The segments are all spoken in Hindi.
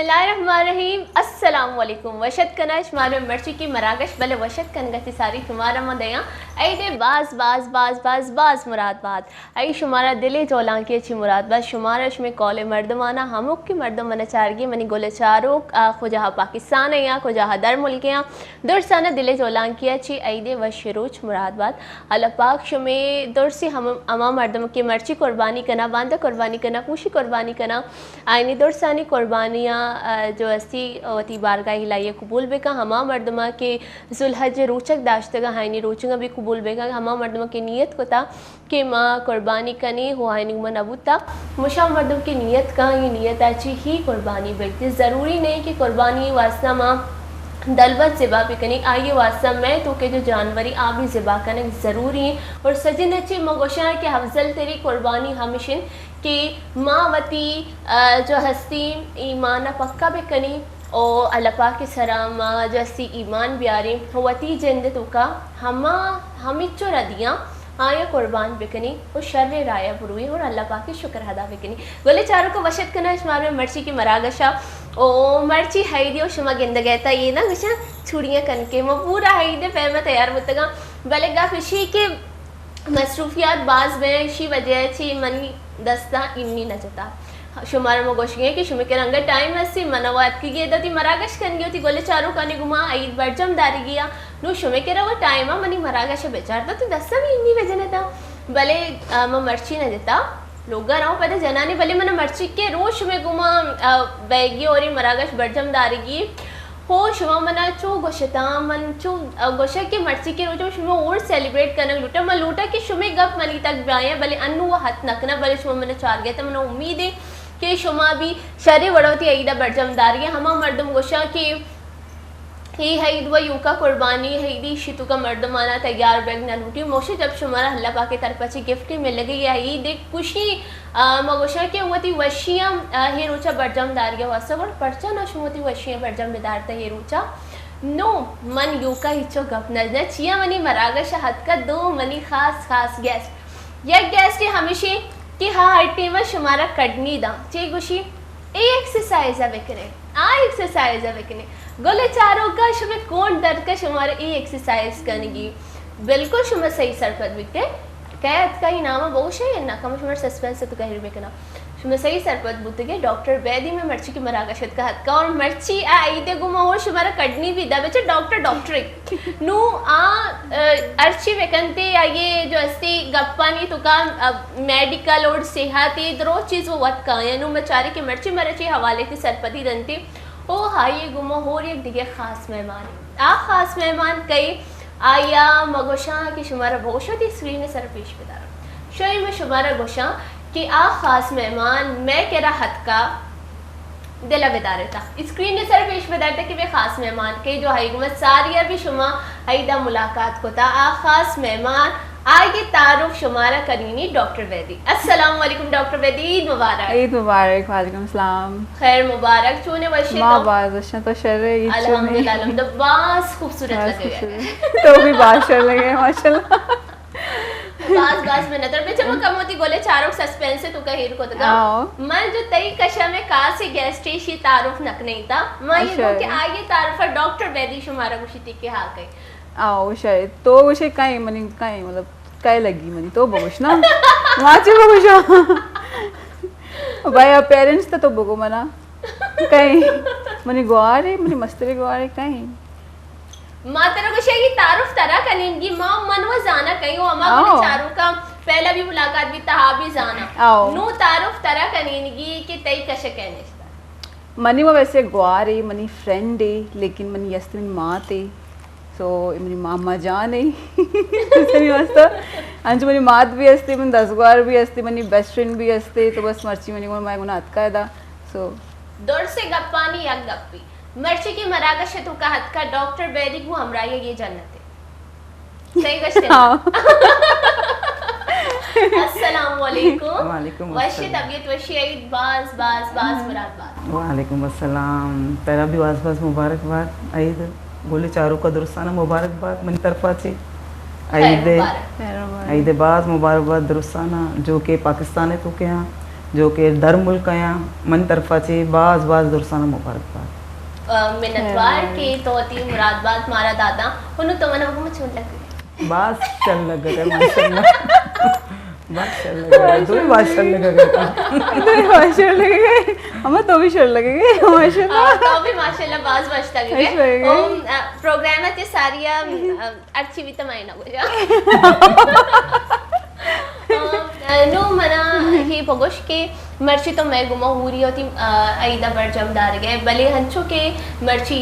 बिस्मिल्लाहिर्रहमानिर्रहीम अस्सलाम वालेकुम वशत कनाश मारो मर्ची की मरागश बले वशत कनगति सारी तुम्हारा मदया ऐदे बाज बाज बाज बाज बाज मुराद बात ऐ शुमारा दिले जोलां की अच्छी मुराद बात शुमारश में कौले मर्दमाना हमुक की मर्दम मन चारगी मनी गोले चारो खुजहा पाकिस्तान है या खुजहा दर मुल्क या दुरसाना दिले जोलां की अच्छी ऐदे वशरूच मुराद बात अल्लाह पाक शुमे दुरसी हम अमा मर्दम की मर्ची कुर्बानी करना बांदा कुर्बानी करना खुशी कुर्बानी करना आईनी दुरसानी कुर्बानियाँ जो अस्ती वती बारगाह हिलाइए कबूल बेका हमा मर्दमा के जुल्हज रोचक दाश्तगा हाइनी रोचंगा भी कबूल बेका हमा मर्दमा की नीयत को था कि माँ कुर्बानी कनी हो हाइनी मन अबूता मुशा मर्दम की नीयत का ये नीयत अच्छी ही कुर्बानी बेकती ज़रूरी नहीं कि कुर्बानी वास्ता माँ दलबत ज़िबा भी कनी आइए वास्ता मैं तो के जो जानवरी आ भी ज़िबा करने ज़रूरी है और सजिन अच्छी मगोशा के अफजल तेरी कुर्बानी हमेशन कि मावती जो हस्ती ईमान पक्का भी कनी और अल्लाह के सराम जो हस्ती ईमान ब्यारी वती जिंद तो का हमिचो रदियाँ आया कुर्बान बिकनी और शर्र राया बुरुई और अल्लाह पाक की शुक्र अदा बिकनी गोले चारों को वशत करना शुमार में मर्ची की मरागशा ओ मर्ची हाइदी और शुमा गिंद गया ये ना कुछ छुड़ियाँ कनके मैं पूरा हाइदे पैर में तैयार होता बलेगा फिशी के मसरूफियात बाज में इसी वजह से मनी दस्ता इन्नी न जता शुमार में गोशिए कि शुमे के रंग टाइम हसी मनवात की गेदा थी मरागश कन गई थी गोले चारों काने घुमा ईद बरजम दारी गया नो शुमे के रंग टाइम मनी मरागश बेचार तो दस्ता भी इन्नी वजह न था भले मैं मर्ची न देता लोग रहो पता जना नहीं भले मैंने मर्ची के रोज में घुमा बैगी और मरागश बरजम दारी गई हो शुमा मना चो गोशता मन चो गोशा की मर्ची के रोज शुमा और सेलिब्रेट करने लूटा मैं लूटा कि शुमे गप मनी तक ब्याया भले अन्नू वो हथ नकना भले शुमा मैंने चार गया था मैंने उम्मीद है कि शुमा भी शरी वड़ोती ईदा बरजमदारी हमा मर्दम गोशा की ही हईद व यूका कुर्बानी हईदी शितु का मर्दमाना तैयार बैग न लूटी मोशे जब शुमारा अल्लाह पाक की तरफ अच्छी गिफ्ट मिल गई ईद एक खुशी मगोशा के हुआ वशियाँ हे रोचा बरजमदारिया वास्तव और पर्चा न शुमती वशियाँ बरजम बेदारता हे रोचा नो मन यूका हिचो गप न चिया मनी मरागश हद का दो मनी खास खास गेस्ट यह गेस्ट हमेशा कि हाँ हर टेबल शुमारा कटनी दा चे गुशी ए एक्सरसाइज है बिकने आ एक्सरसाइज है बिकने गोले चारों का शुमे कौन दर्द का शुमारा ए एक्सरसाइज करेगी बिल्कुल शुमा सही सर पर बिकते कैद का ही नाम है बहुत है ना कम शुमार सस्पेंस से तो कह रही बिकना शुमा सही सर पर बुत के डॉक्टर वैदी में मर्ची की मरागशत का हद का और मर्ची आई दे गुमा हो शुमारा कटनी भी दा बच्चे डॉक्टर नु आ अर्ची वेकनते या ये जो अस्ती गप्पानी तो का मेडिकल और सेहत ये दरो चीज़ वो वत का यानु मचारे की मर्ची मरची हवाले थी सरपति दंती ओ हाई ये गुमा हो रही दिखे खास मेहमान आ खास मेहमान कई आया मगोशा की शुमारा बहुत ही स्क्रीन में सर पेश बेदारा शोई में शुमारा गोशा कि आ खास मेहमान मैं कह रहा हद का दिला बेदार था स्क्रीन ने सर पेश बेदार था कि वे खास मेहमान के जो हाईगुमत सारिया भी शुमा हाईदा मुलाकात को था आ खास मेहमान आगे तारुफ शुमारा करीनी डॉक्टर वैदी अस्सलाम वालेकुम डॉक्टर वैदी ईद मुबारक वालेकुम सलाम खैर मुबारक चूने वशे तो शर्रे अल्हम्दुलिल्लाह अल्हम्दुलिल्लाह बास खूबसूरत लगे हैं तो भी बात शर लगे माशाल्लाह बास में नजर पे जब कमोती गोले चारों सस्पेंस से तो कहीर को तका मन जो तई कशा में का से गेस्टेशी तारुफ नक नहीं था मैं ये को कि आगे तारुफ डॉक्टर वैदी शुमारा गुशिती के हा गई आओ शायद तो उसे काई मनी काई मतलब काय लगी मनी तो बगुश ना वाचे बगुश भाई पेरेंट्स तो बगो मना काई मनी ग्वारे मनी मस्तरे ग्वारे काई मातरा को शायद तारुफ तरह करेंगी माँ मनवा जाना कहीं वो अम्मा को चारों का पहला भी मुलाकात भी तहा भी जाना नो तारुफ तरह करेंगी कि तई कशे कहने मनी वो वैसे ग्वारे मनी फ्रेंड है लेकिन मनी यस्तमिन माँ थे सो मेरी मामा जान है मस्त अंजु मनी मात भी असते मन 10 ग्वार भी असते मनी बेस्ट फ्रेंड भी असते तो बस मर्ची मनी मैं गुना अतका दा सो दौड़ से गप्पानी या गप्पी मर्ची की मरागश तो का हद का डॉक्टर वैदिक वो हमरा ये जन्नत है सही गश्ते अस्सलाम वालेकुम वशी तबीयत वशी ईद बास बास बास मुराद बात वालेकुम अस्सलाम पहला भी बास बास मुबारकबाद ईद बोले चारों का दुरुस्ताना मुबारकबाद मन तरफा से ईद बास मुबारकबाद दुरुस्ताना जो कि पाकिस्तान है तो के यहाँ जो कि दर मुल्क आया मन तरफाचे बाज बाज दुरसाना मुबारकबाद मिन्नतवार के तोती मुरादबाद मारा दादा उन्होंने तो मना को मुझे लग बास चल लग गए माशाल्लाह बास चल लग गए दो ही बास चल लग गए माशा लगे हमें तो भी शर लगेंगे माशाल्लाह तो भी माशाल्लाह बाज बच लग बच गए गए। प्रोग्राम में ते सारी अच्छी भी तमाई ना गुजा नो मना ही बगोश के मर्ची तो मैं गुमा हो रही होती आईदा बर जमदार गए भले हंचो के मर्ची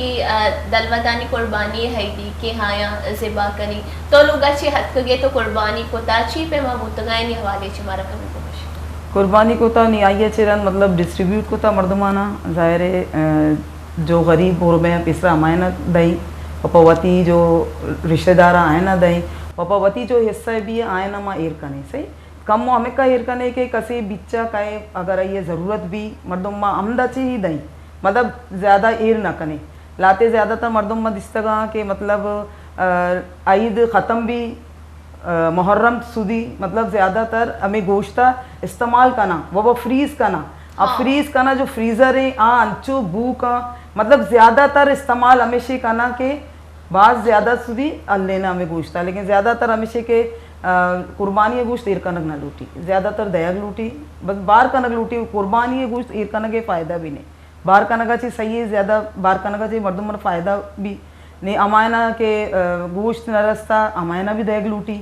दलवदानी कुर्बानी है दी के हाँ या ज़िबा करी तो लोग अच्छे हद गए तो कुर्बानी को ताची पे महबूत गए नहीं हवाले च मारा कभी बगोश कुर्बानी को था नहीं आई चेरन मतलब डिस्ट्रीब्यूट को था मर्दमाना ज़ाहिर है जो गरीब और में पिसरा हमायना दई पपावती जो रिश्तेदार आए ना दई पपावती जो हिस्सा भी आए ना माँ एर कने सही कम हमें का एर कने के कसे बिच्चा काए अगर ये ज़रूरत भी मर्दम माँ अमदाची ही दई मतलब ज़्यादा एर ना कने लाते ज़्यादातर मर्दम माँ दिस्तगा के मतलब ईद ख़त्म भी मुहर्रम सुदी मतलब ज़्यादातर हमें गोश्ता इस्तेमाल करना वो फ्रीज़ करना अब फ्रीज़ करना जो फ्रीज़र है अंचो बू का मतलब ज़्यादातर इस्तेमाल हमेशा करना के बाज़ ज़्यादा सुधी लेना हमें गोश्ता लेकिन ज़्यादातर हमेशा के कुर्बानी गोश्त ईर कनक ना लूटी ज़्यादातर दयाग लूटी बस बार कनक लूटी कुर्बानी गोश्त ईर कनक के फ़ायदा भी नहीं बार कनका ची सही है ज़्यादा बार कनका ची मर्दम मर फ़ायदा भी नहीं अमायना के गोश्त न रस्ता अमायना भी दयाग लूटी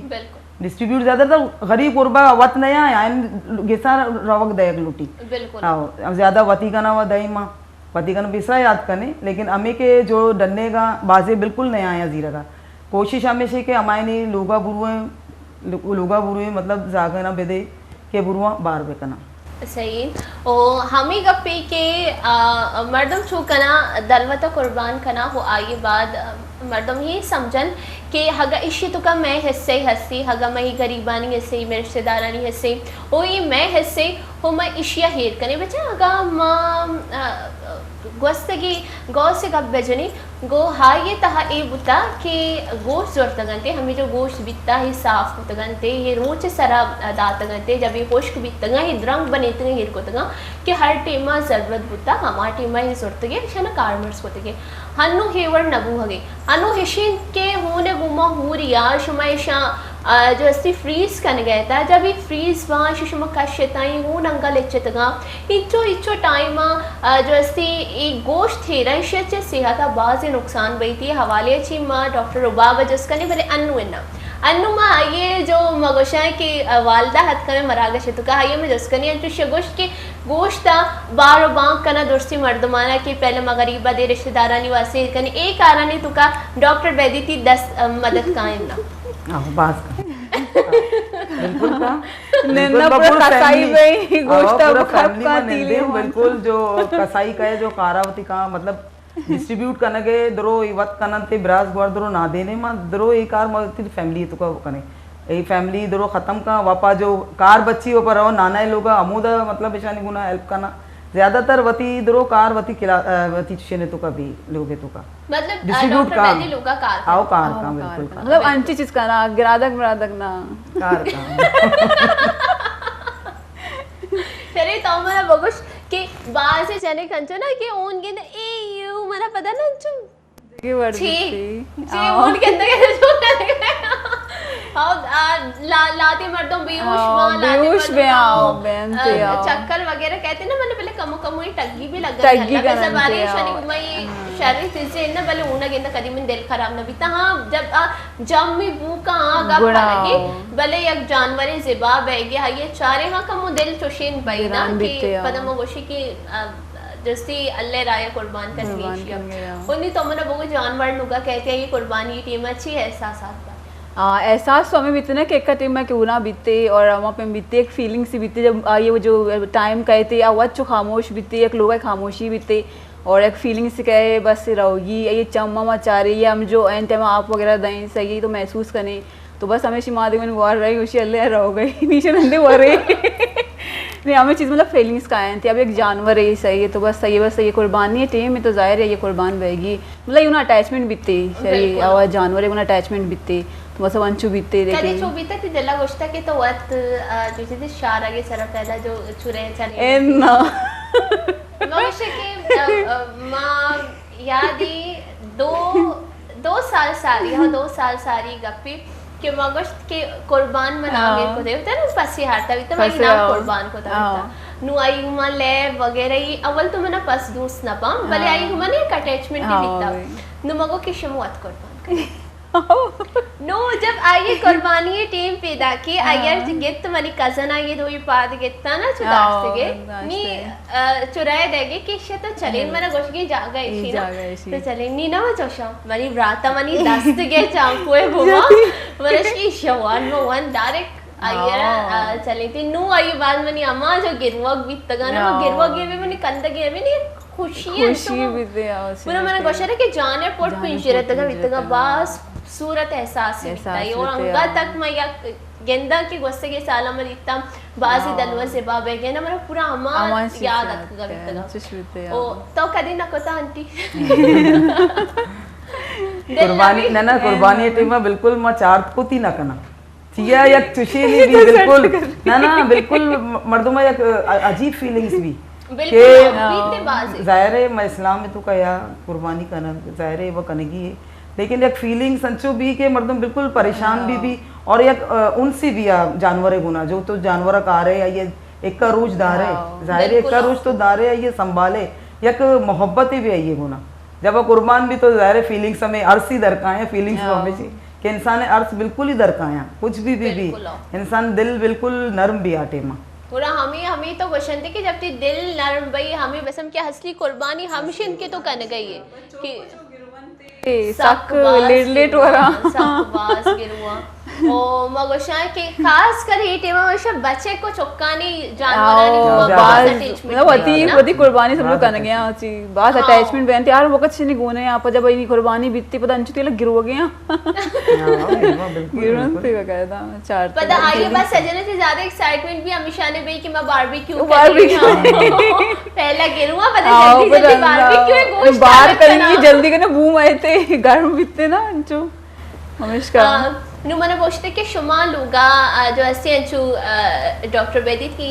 डिस्ट्रीब्यूट ज़्यादातर गरीब गुरबा वत नया आयन गेसा रवक दयाग लूटी हाँ ज़्यादा वती का ना व दही माँ वती का पिसरा याद करने लेकिन अमे के जो डरने का बाजे बिल्कुल नया आया जीरा का कोशिश हमेशा के अमायनी लोगा बुरुए मतलब जागना बेदे के बुरुआ बार बेकना सही ओ हमी गप्पी के मर्दम छू कना दलवता कुर्बान कना हो आई बाद मर्दम ही समझन कि हगा इशी तो का मैं हिस्से हस्सी हगा मैं ही गरीबानी हिस्से मेरे रिश्तेदारानी हिस्से ओ ये मैं हिस्से हो मैं इशिया हेर कने बच्चा हगा माँ गोस्तगी गौ से कब बजनी गो हाँ ये तहा ए बुता कि गोश्त जोर तगनते हमें जो गोश्त बिकता है साफ तगनते ये रोच सरा दात तगनते जब ये खुश्क बिकता ये रंग बने तगे हिर को तगा कि हर टेमा ज़रूरत बुता हमार टेमा ही जोर तगे शना कारमर्स को तगे हन्नु हेवर नबू हगे हन्नु हिशिन के होने गुमा हो रिया शुमाइशा जो अस्ती फ्रीज करने गया था जब ये फ्रीज वहाँ शुष्मा कश्यताई वो नंगा लेचतगा इच्छो टाइम जो अस्ती एक गोश्त थे रशियत सेहत बाज़ नुकसान बई थी हवाले छी माँ डॉक्टर रुबाब जिसका नहीं भले अन्नु माँ ये जो मगोशा की वालदा हद में मरागश तो कहा ये मैं जिसका नहीं अंचु गोश्त के गोश्त बार बांक करना दोस्ती मर्दमाना के पहले मगरीबा दे रिश्तेदारा निवासी कने एक कारण नहीं तो का डॉक्टर बैदी थी 10 मदद कायम ना बास बिल्कुल का नन्ना पूरा कसाई में गोश्त पूरा खप फैमिली का में तीले बिल्कुल जो कसाई का है जो कारावती का मतलब डिस्ट्रीब्यूट करने के दरो इवत कनते ब्रास ग्वार दरो ना देने मा दरो एक कार मत फैमिली तो का कने ए फैमिली दरो खत्म का वापा जो कार बच्ची हो पर नाना लोग अमूदा मतलब ईशानी गुना हेल्प करना ज़्यादातर वती दरो कार वती किला वती चेने तो का भी लोगे तो का मतलब डिस्ट्रीब्यूट डॉक्टर बैदी लोग का कार आओ कार का बिल्कुल का मतलब अंची चीज का ना गिरादक ना कार का चले तो हमारा बगुश कि बाहर से चने कंचो ना कि ओन के ए यू मना पता ना अंचू की वर्ड जी ओन के अंदर के जो लाते मर्दों बेहोश में आओ बेनते आओ चक्कर वगैरह कहते हैं ना मैंने पहले कमो ही टग्गी भी लग टग्गी का जब बारे शनि मई शरीर से ना पहले ऊना गेंदा कदी में दिल खराब ना बीता हाँ जब मैं बू का गप लगे भले एक जानवर ज़िबा बैगे हाँ ये चारे हाँ कमो दिल चुशिन बई ना कि पदम गोशी की जैसे अल्लाह राय कुर्बान करनी उन्हीं तो मैंने वो जानवर नुका कहते हैं ये कुर्बानी टीम अच्छी है एहसास एहसास तो हमें बीते ना कि एक टाइम में क्यों ना बीते और वहाँ पे बीते एक फीलिंग सी बीते जब ये वो जो टाइम कहते या वह जो खामोश बीते एक लोग खामोशी बीते और एक फीलिंग से कहे बस रहोगी ये चम्मा मचारे ये हम जो एन टाइम आप वगैरह दें सही तो महसूस करें तो बस हमें शिमादी में वार रही उसी अल्लाह रहो गई नीचे नंदे हो रहे नहीं हमें चीज़ मतलब फीलिंग्स का आए थे। अब एक जानवर है सही है तो बस ये कुर्बानी है टीम में तो जाहिर है ये कुर्बान रहेगी। मतलब ये अटैचमेंट बीते शरी आवाज जानवर है अटैचमेंट बीते तो बस अंचू बीते कधी चो बीते ती दिला गोष्ट की तो वत जो चीज शार आगे सर पहला जो चुरे चले एन्ना मनुष्य के माँ यादी दो साल सारी हाँ 2 साल सारी गप्पी कि मगश्त के कुर्बान मनागे को देवता ना पसी हारता भी तो मैं नाम कुर्बान को देवता नु आई हुआ ले वगैरह ही अव्वल तो मैंने पस दूस ना पाम भले आई हुआ ने एक अटैचमेंट भी बीता नु मगो की शमुआत कुर्बान नो जब आइए कुर्बानी टीम पैदा की आयर गित मनी कजन आइए दो ये पाद गित्ता ना चुदार सके नी चुराए देगे कि शे तो चले मेरा गोश के जागा इसी ना तो चले नी ना चोशा मनी व्राता मनी दस्त के चांकुए बुआ वरश की शवान में वन डायरेक्ट आइए चले थी नो आई बाद मनी अम्मा जो गिरवक भी तगा ना गिरवक ये भी मनी कंद के भी नहीं खुशी भी दे पूरा मैंने गोशा रे कि जाने पोट पिंजरे तक बितगा बस सूरत एहसास है और अंगा तक मैं या गेंदा के गुस्से के साला में इतना बाजी दलवर से बाबे गेना मेरा पूरा अमान याद आता गवितगा ओ तो कदी न कोता आंटी कुर्बानी ना कुर्बानी टीम में बिल्कुल मैं चार्ट को ती ना करना थिया या तुशी नहीं भी बिल्कुल ना बिल्कुल मर्दों में एक अजीब फीलिंग्स भी बिल्कुल जाहिर है मैं इस्लाम में तो कहा कुर्बानी करना जाहिर है वो कनेगी है लेकिन एक फीलिंग संचो भी के मर्दम बिल्कुल परेशान भी और एक उनसे भी जानवर गुना जो तो जानवर का रहे या ये एक का रूज दारे जाहिर है एक का रूज तो दारे ये संभाले एक मोहब्बत ही भी है ये गुना जब वो कुर्बान भी तो जाहिर है फीलिंग्स हमें अर्स ही दरकाए फीलिंग्स हमें कि इंसान अर्स बिल्कुल ही दरकाया कुछ भी इंसान दिल बिल्कुल नरम भी आटे माँ पूरा हमें तो क्वेश्चन थे कि जब ती दिल नरम भाई हमें बस हम क्या हसली कुर्बानी हमशे इनके तो कन गई है कि सक लेट हो रहा सक बास गिरुआ ओ मगोशा के खास कर ये टेमा वैसे बच्चे को चुक्कानी जानवरानी बात मतलब वती कुर्बानी सब लोग करने गया ची बात अटैचमेंट बनते यार वक्त से नहीं गोने यहाँ पर जब ये कुर्बानी बीतती पता अंचु तेल गिर हो गया गिरन पे कहता चार पता आगे बस सजने से ज्यादा एक्साइटमेंट भी हमेशा ने भाई कि मैं बारबेक्यू पहला गिरुआ पता जल्दी जल्दी बारबेक्यू है गोश्त बाहर करेंगे जल्दी करने बूम आए थे घर में बीतते ना अंचु हमेशा नु मने पूछते कि शुमा लुगा जो ऐसे अंचु डॉक्टर बेदी की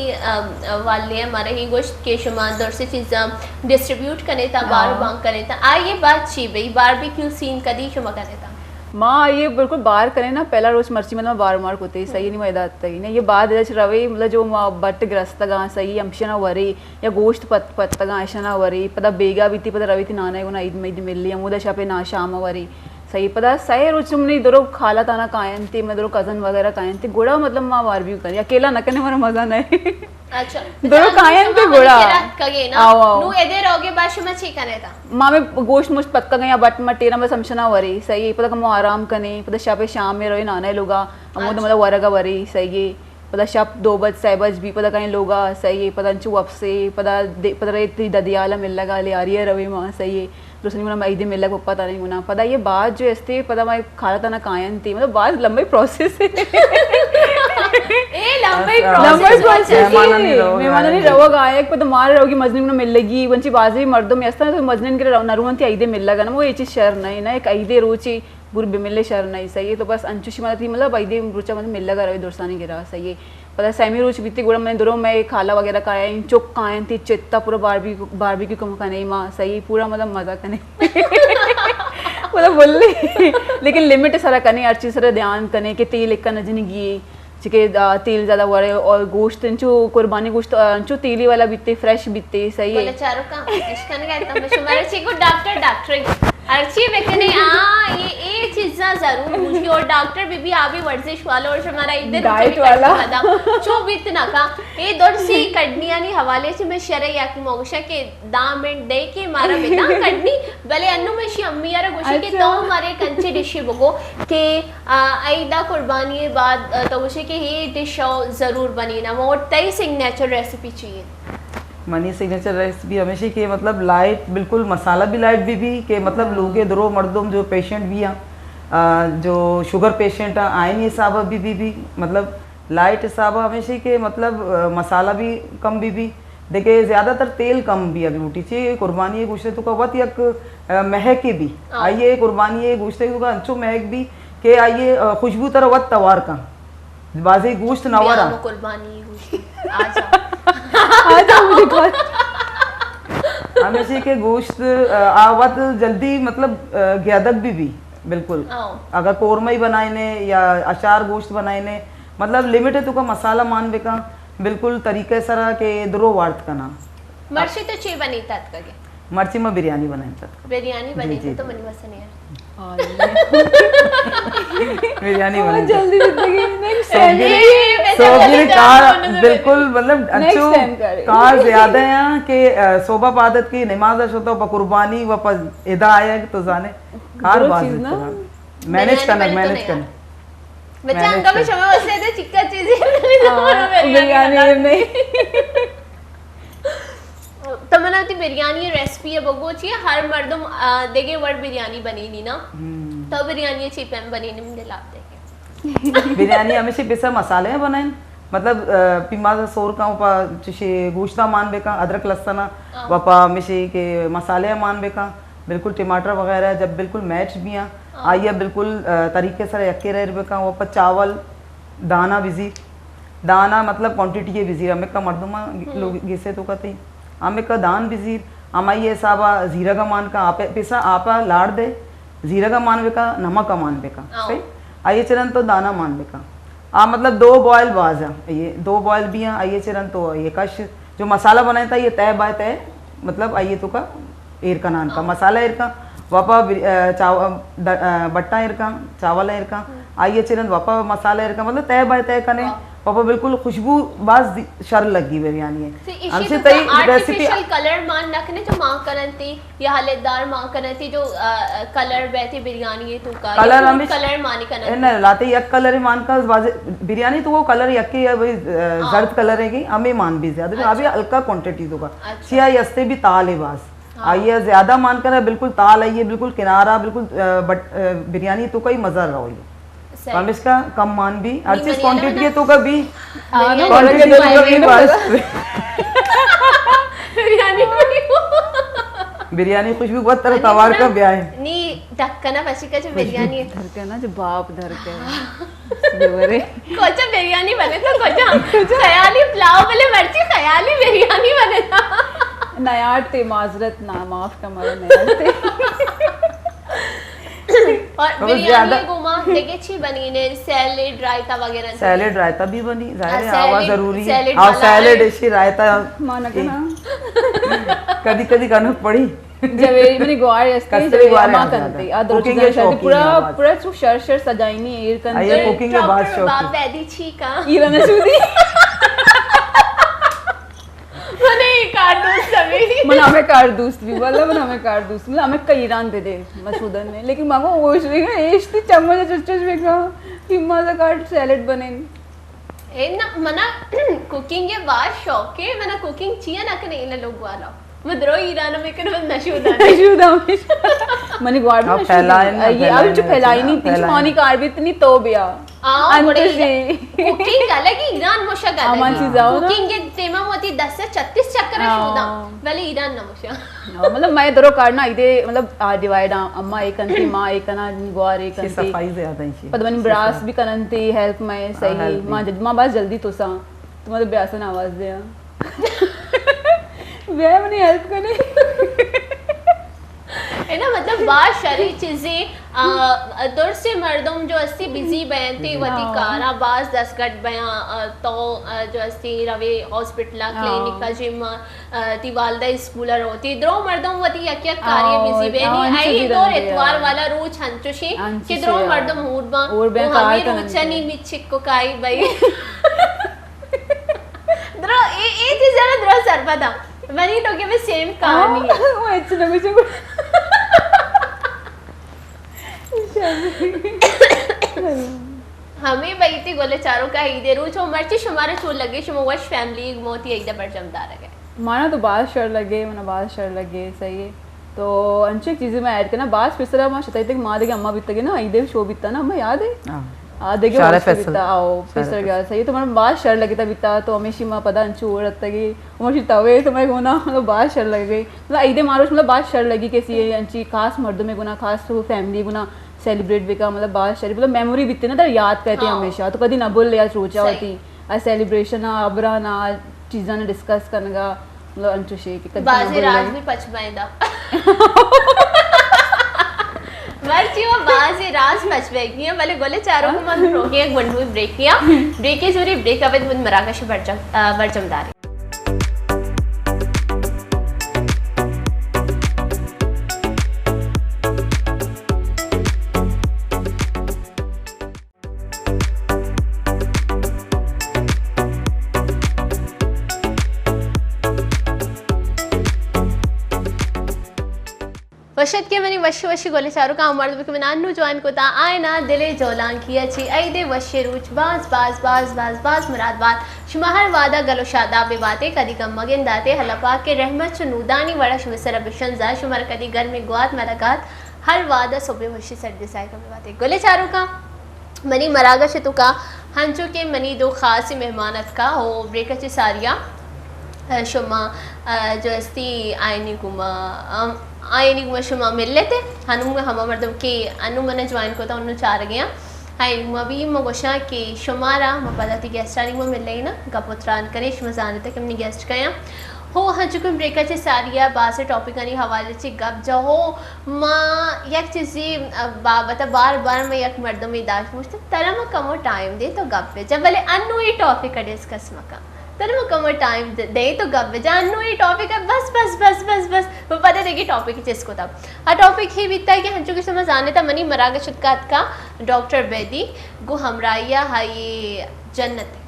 वाले हमारे ही गोश्त के शुमा दर से चीज़ा डिस्ट्रीब्यूट करने था बार बांग करने था ये बात छी भाई बारबेक्यू सीन कदी शुमा करने था माँ ये बिल्कुल बाहर करें ना पहला रोज मर्ची मतलब बार मार कोते सही नहीं मैदा तई ने ये बाद रवे मतलब जो बट ग्रस्त गा सही अंशना वरी या गोश्त पत गा अंशना वरी पता बेगा बीती पता रवी थी नाना गुना ईद में मिलली अमूदा शापे ना शाम वरी सही पता सही रोज तुमने इधरों खाला ताना कायन थी मैं इधरों कजन वगैरह कायन थी गोड़ा मतलब माँ बारबेक्यू करी अकेला न करने वाला मजा नहीं अच्छा दोनों कायन पे गोड़ा कगे ना नु एदे रोगे बाशु में छी कने था माँ में गोश्त मुश्त पक्का गया बट मटेरा में समझना वरी सही पता कम आराम कने पता शापे शाम में रोए नाना लोगा अमूद मतलब वरगा वरी सही पता शप 2 बज 6 बज भी पता कहीं लोगा सही है पता अंचु अब से पता इतनी ददियाला मिल लगा ले आ रही है रवि माँ सही है दूसरी मुना मैं इधर मिल लगा पता नहीं मुना पता ये बात जो ऐसे पता मैं खाला था ना कायन थी मतलब बात लंबी प्रोसेस है लंबी प्रोसेस मेहमान नहीं रहो गायक पता मार रहोगी मजनून मिल लगी वंची बाजी मर्दों में ऐसा तो मजनून के नरुवन थी इधर मिल लगा ना वो ये चीज़ शहर नहीं ना एक इधर रोची बुरी बिमिले शहर नहीं सही है तो बस अंचुशी माता थी मतलब इधे रुचा मतलब मिल लगा रही दोस्तानी गिरा सही है पता सैमी रोच बीती गुड़ा मैंने दोनों मैं खाला वगैरह का आया चुक कायन थी चित्ता पूरा बारबेक्यू कम का नहीं माँ सही पूरा मतलब मजा करने मतलब बोल लेकिन लिमिट सारा करने हर चीज़ सारा ध्यान करने के तेल एक नजनी गी चिके तेल ज़्यादा वरे और गोश्त अंचु कुर्बानी गोश्त अंचु तेली वाला बीते फ्रेश बीते सही है चारों का इश्कन का एकदम शुमारे चिको डॉक्टर अर्ची बेकने ये चीज़ा जरूर पूछी और डॉक्टर बीबी आभी वर्जिश वाला और हमारा इधर डाइट वाला चो बीत ना का ये दौड़ से कड़निया नहीं हवाले से मैं शरे या कि मोगशा के दाम में दे के मारा बेटा कड़नी भले अन्नू में शी अम्मी यार गोशी के तो हमारे कंचे डिश बगो के आइदा कुर्बानी बाद तो गोशी के ये डिश जरूर बनी ना वो तई सिग्नेचर रेसिपी चाहिए मनी सिग्नेचर रेसिपी हमेशा के मतलब लाइट बिल्कुल मसाला भी लाइट भी के मतलब लोग दरो मर्दों जो पेशेंट भी हैं जो शुगर पेशेंट आए नहीं साहब भी मतलब लाइट हिसाब हमेशा के मतलब मसाला भी कम भी देखिए ज़्यादातर तेल कम भी अभी उठी चाहिए कुर्बानी ये गोश्त तो का वत यक महक के भी आइए कुर्बानी ये गोश्त तो का अंचो महक भी के आइए खुशबू तरह वत तवार का बाजे गोश्त नवरा कुर्बानी गोश्त आ आजा मुझे कौन हमेशा के गोश्त आवत जल्दी मतलब ग्यादक भी बिल्कुल अगर कोरमा ही बनाए ने या अचार गोश्त बनाए ने मतलब लिमिट है तो का मसाला मान बेका बिल्कुल तरीके सरा के दरो वार्त का नाम मर्ची तो ची बनी तात का मर्ची में बिरयानी बनाए तक बिरयानी बनी थी तो मनी मसन यार बिरयानी बनाए जल्दी जिंदगी नेक्स्ट सोबीर कार बिल्कुल मतलब अच्छो कार ज्यादा है कि सोबा पादत की नमाज होता है कुर्बानी वापस इदा आया तो जाने कार बात मैनेज करना बच्चा अंका में शमे वैसे दे चिक्का चीजें बिरयानी नहीं तो मैंने ती बिरयानी रेसिपी है बगो ची हर मर्दम देखे वर्ड बिरयानी बनी नी ना तो बिरयानी चिपम बनी नी मुझे लाभ देखे बिरयानी हमेशा पिसा मसाले बनाए मतलब पिमा सोर का उपा चिशे गोश्ता मान बेका अदरक लहसुन वापा मिशे के मसाले मान बेका बिल्कुल टमाटर वगैरह जब बिल्कुल मैच भी हैं आइए बिल्कुल तरीके से यक्के रह बेका वापस चावल दाना बिजी दाना मतलब क्वांटिटी है बिजी हमें का मर्दमा लोग गिसे तो कहते हैं हमें का दान बिजी हमारे साबा जीरा का मान का आप पिसा आपा लाड़ दे जीरा का मान बेका नमक का मान बेका सही आइए चरण तो दाना मान बेका मतलब 2 बॉयल बाज है ये 2 बॉयल भी हैं आइए चरण तो ये कश जो मसाला बनाया था ये तय बाय तय मतलब आइए तो का एर का नान का मसाला एर का वापा बट्टा एर का चावल एर का आइए चरण वापा मसाला एर का मतलब तय बाय तय कने वापा बिल्कुल खुशबू बाज शर लगी बिरयानी है हमसे तई रेसिपी कलर मान रखने जो मां करनती या हलेदार मां करनती जो कलर बैठी बिरयानी है तो का कलर मानी करनती न लाते एक कलर मान का बिरयानी तो वो कलर यके है भाई जर्द कलर है की हमें मान भी ज्यादा अभी हल्का क्वांटिटी तो का सिया यस्ते भी ताल है बाज आइए ज्यादा मान कर बिल्कुल ताल आइए बिल्कुल किनारा बिल्कुल बिरयानी तो कई मजा रहा है परमिश का कम मान भी हर चीज क्वांटिटी है तो कभी क्वांटिटी तो कभी बस बिरयानी खुशबू बहुत तरह तवार का ब्याह है नी ढक्कना पसी का जो बिरयानी है धर के ना जो बाप धर के देवरे कोचा बिरयानी बने तो कोचा ख्याली पुलाव वाले मर्ची ख्याली बिरयानी बने था नयार ते माजरत ना माफ का मारा नयार थे और बिरयानी गुमा देखे छी बनी ने सैलेड रायता वगैरह सैलेड रायता भी बनी जाहिर है आवाज जरूरी है सैलेड और सैलेड ऐसी रायता माना के ना कभी कभी करना पड़ी जब मैंने ग्वार ऐसे जब मां करती आ दो चीजें शादी पूरा पूरा शर शर सजाईनी एयर कर ये कुकिंग के बाद शौक बाप दादी छी का ईरा ने सुदी मने कारदूस सभी मन हमें कारदूस भी बोला मन हमें कारदूस मतलब हमें कई ईरान दे दे मसूदन ने लेकिन मांगो वो इसमें एष्टी चम्मच चचच में का हिम्मा सा काट सैलेड बने ए ना मना कुकिंग के बाद शौक है मना कुकिंग चिया ना कने इन लोग वाला मदरो ईरान में कर नशूदा मनी ग्वार में फैलाए ये अब जो फैलाई नहीं थी मानी कार भी इतनी तो बिया अंतर से कुकिंग अलग ही ईरान मोशा अलग अमान चीज आओ ना कुकिंग के तेमा होती 10 से 36 चक्कर शुदा वाले ईरान ना मोशा मतलब मैं दरो करना इदे मतलब डिवाइड अम्मा एक अंती मां एक ना ग्वार एक अंती सफाई ज्यादा ही पदमनी ब्रास भी करनती हेल्प में सही मां मां बस जल्दी तो सा तुम्हारे ब्यासन आवाज दे वे मनी हेल्प करने है ना मतलब बात शरी चीजें दूर से मर्दम जो अस्सी बिजी बयानते वती कारा बाज 10 घट बया तो जो अस्सी रवे हॉस्पिटल क्लिनिक का जिम ती वालदा स्कूल होती द्रो मर्दम वती यक कार्य बिजी बेनी आई दो इतवार वाला रोज हंचुशी कि द्रो मर्दम मूडबा हमें रोचनी मिचिक को काई भाई द्रो ए चीज ना द्रो सरपदा मनी तो के में सेम कहानी है वो इतना कुछ हमें बैठी गोले चारों का ही दे रोज हो मर्ची शुमारे छोड़ लगे शुमा वश फैमिली मोती एक दफा जमदार है माना तो बात शर लगे मना बात शर लगे सही है तो अंचे चीजें में ऐड करना बात पिसरा मां शताई तक मां देगे अम्मा बीतगे ना ईदे शो बीता ना अम्मा याद है देखिए शारा हॉस्टल फैसल। बिता आओ फिसल गया सही तो मतलब बात शर लगी था बिता तो हमेशा माँ पता अंचू हो रखता कि हमेशा तवे तो मैं गुना मतलब बात शर लग गई मतलब इधे मारो मतलब बात शर लगी कैसी है अंची खास मर्दों में गुना खास तो फैमिली गुना सेलिब्रेट भी का मतलब बात शरी मतलब मेमोरी बिकती ना तो याद करते हमेशा तो कभी ना बोल या सोचा होती आ सेलिब्रेशन आ अबरा ना चीज़ा ने डिस्कस करने का मतलब अंचू शे कि कभी बाजी राज भी पचमाइंदा मर्ची वो बाजी राज पचवेगी है भले गोले चारों को मन रोके एक बंडू ब्रेक किया ब्रेक के जोरी ब्रेक अवध मुन मराकश बरजमदारी वशत के मनी वशी वशी गोले चारों का मर्द के मनानु जवान को ता आयना दिले जोलान किया छी ऐदे वशे रुच बाज बाज बाज बाज बाज मुराद बात शुमाहर वादा गलो शादा बे बातें कदी कम मगिन दाते हलपा के रहमत चुनूदानी वड़ा शुमसर बिशन जा शुमर कदी घर में गुआत मलकात हर वादा सोबे वशी सर्दी साय का बातें गोले चारों का मनी मरागा शतु का हंचो के मनी दो खास मेहमानत का हो ब्रेकच सारिया शुमा जो अस्ती आयनी गुमा आयनी गुमा शुमा मिल लेते हनुम हम मर्दम के अनु मन ज्वाइन को था उन्होंने चार गया हाय गुमा भी मगोशा के शुमारा मपदाती गेस्ट आनी गुमा मिल रही ना गपुत्रान करे शुमा जाने तक हमने गेस्ट गया हो हाँ चुके ब्रेकर से सारिया बासे टॉपिक आनी हवाले से गप जा हो माँ एक चीज़ी बता बार बार मैं एक मर्दों में दाश पूछते तरह मैं कमो टाइम दे तो गप पे जब भले अनु ही टॉपिक का डिस्कस मका तरह मैं कमो टाइम दे तो गप पे जा अनु ही टॉपिक है बस बस बस बस बस वो पता देखिए टॉपिक जिसको था हाँ टॉपिक ही बीतता है कि हम चुके समझ आने था मनी मरागा शुद्कात का डॉक्टर बेदी गो हमराइया हाई जन्नत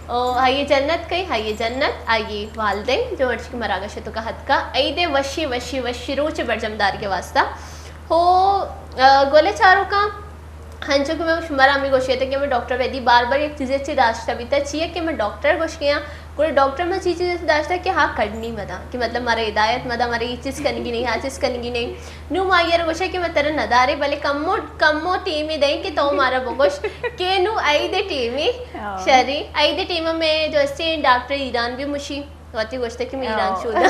हाइये जन्नत कई हाइये जन्नत आइए वालदे जो वर्ष की मरागा शतु का हद का ऐदे वशी वशी वशी रोच बरजमदार के वास्ता हो गोले चारों का हंचो कि मैं शुमारा अम्मी गोशिया था कि मैं डॉक्टर वैदी बार बार एक चीज़ें अच्छी दाश्ता भी था चाहिए कि मैं डॉक्टर गोश किया कोई डॉक्टर में चीज़ ऐसी दाश्ता कि हाँ करनी मदा कि मतलब हमारे हिदायत मदा हमारे ये चीज़ करेंगी नहीं हाँ चीज़ करेंगी नहीं नू मायर गोशा कि मैं तेरा नदारे भले कम्मो कम्मो टीम ही दें कि तो हमारा बोगोश के नू आई दे टीम ही शरी आई दे टीम में जो ऐसे डॉक्टर ईरान भी मुशी होती गोश्त कि मैं ईरान शुदा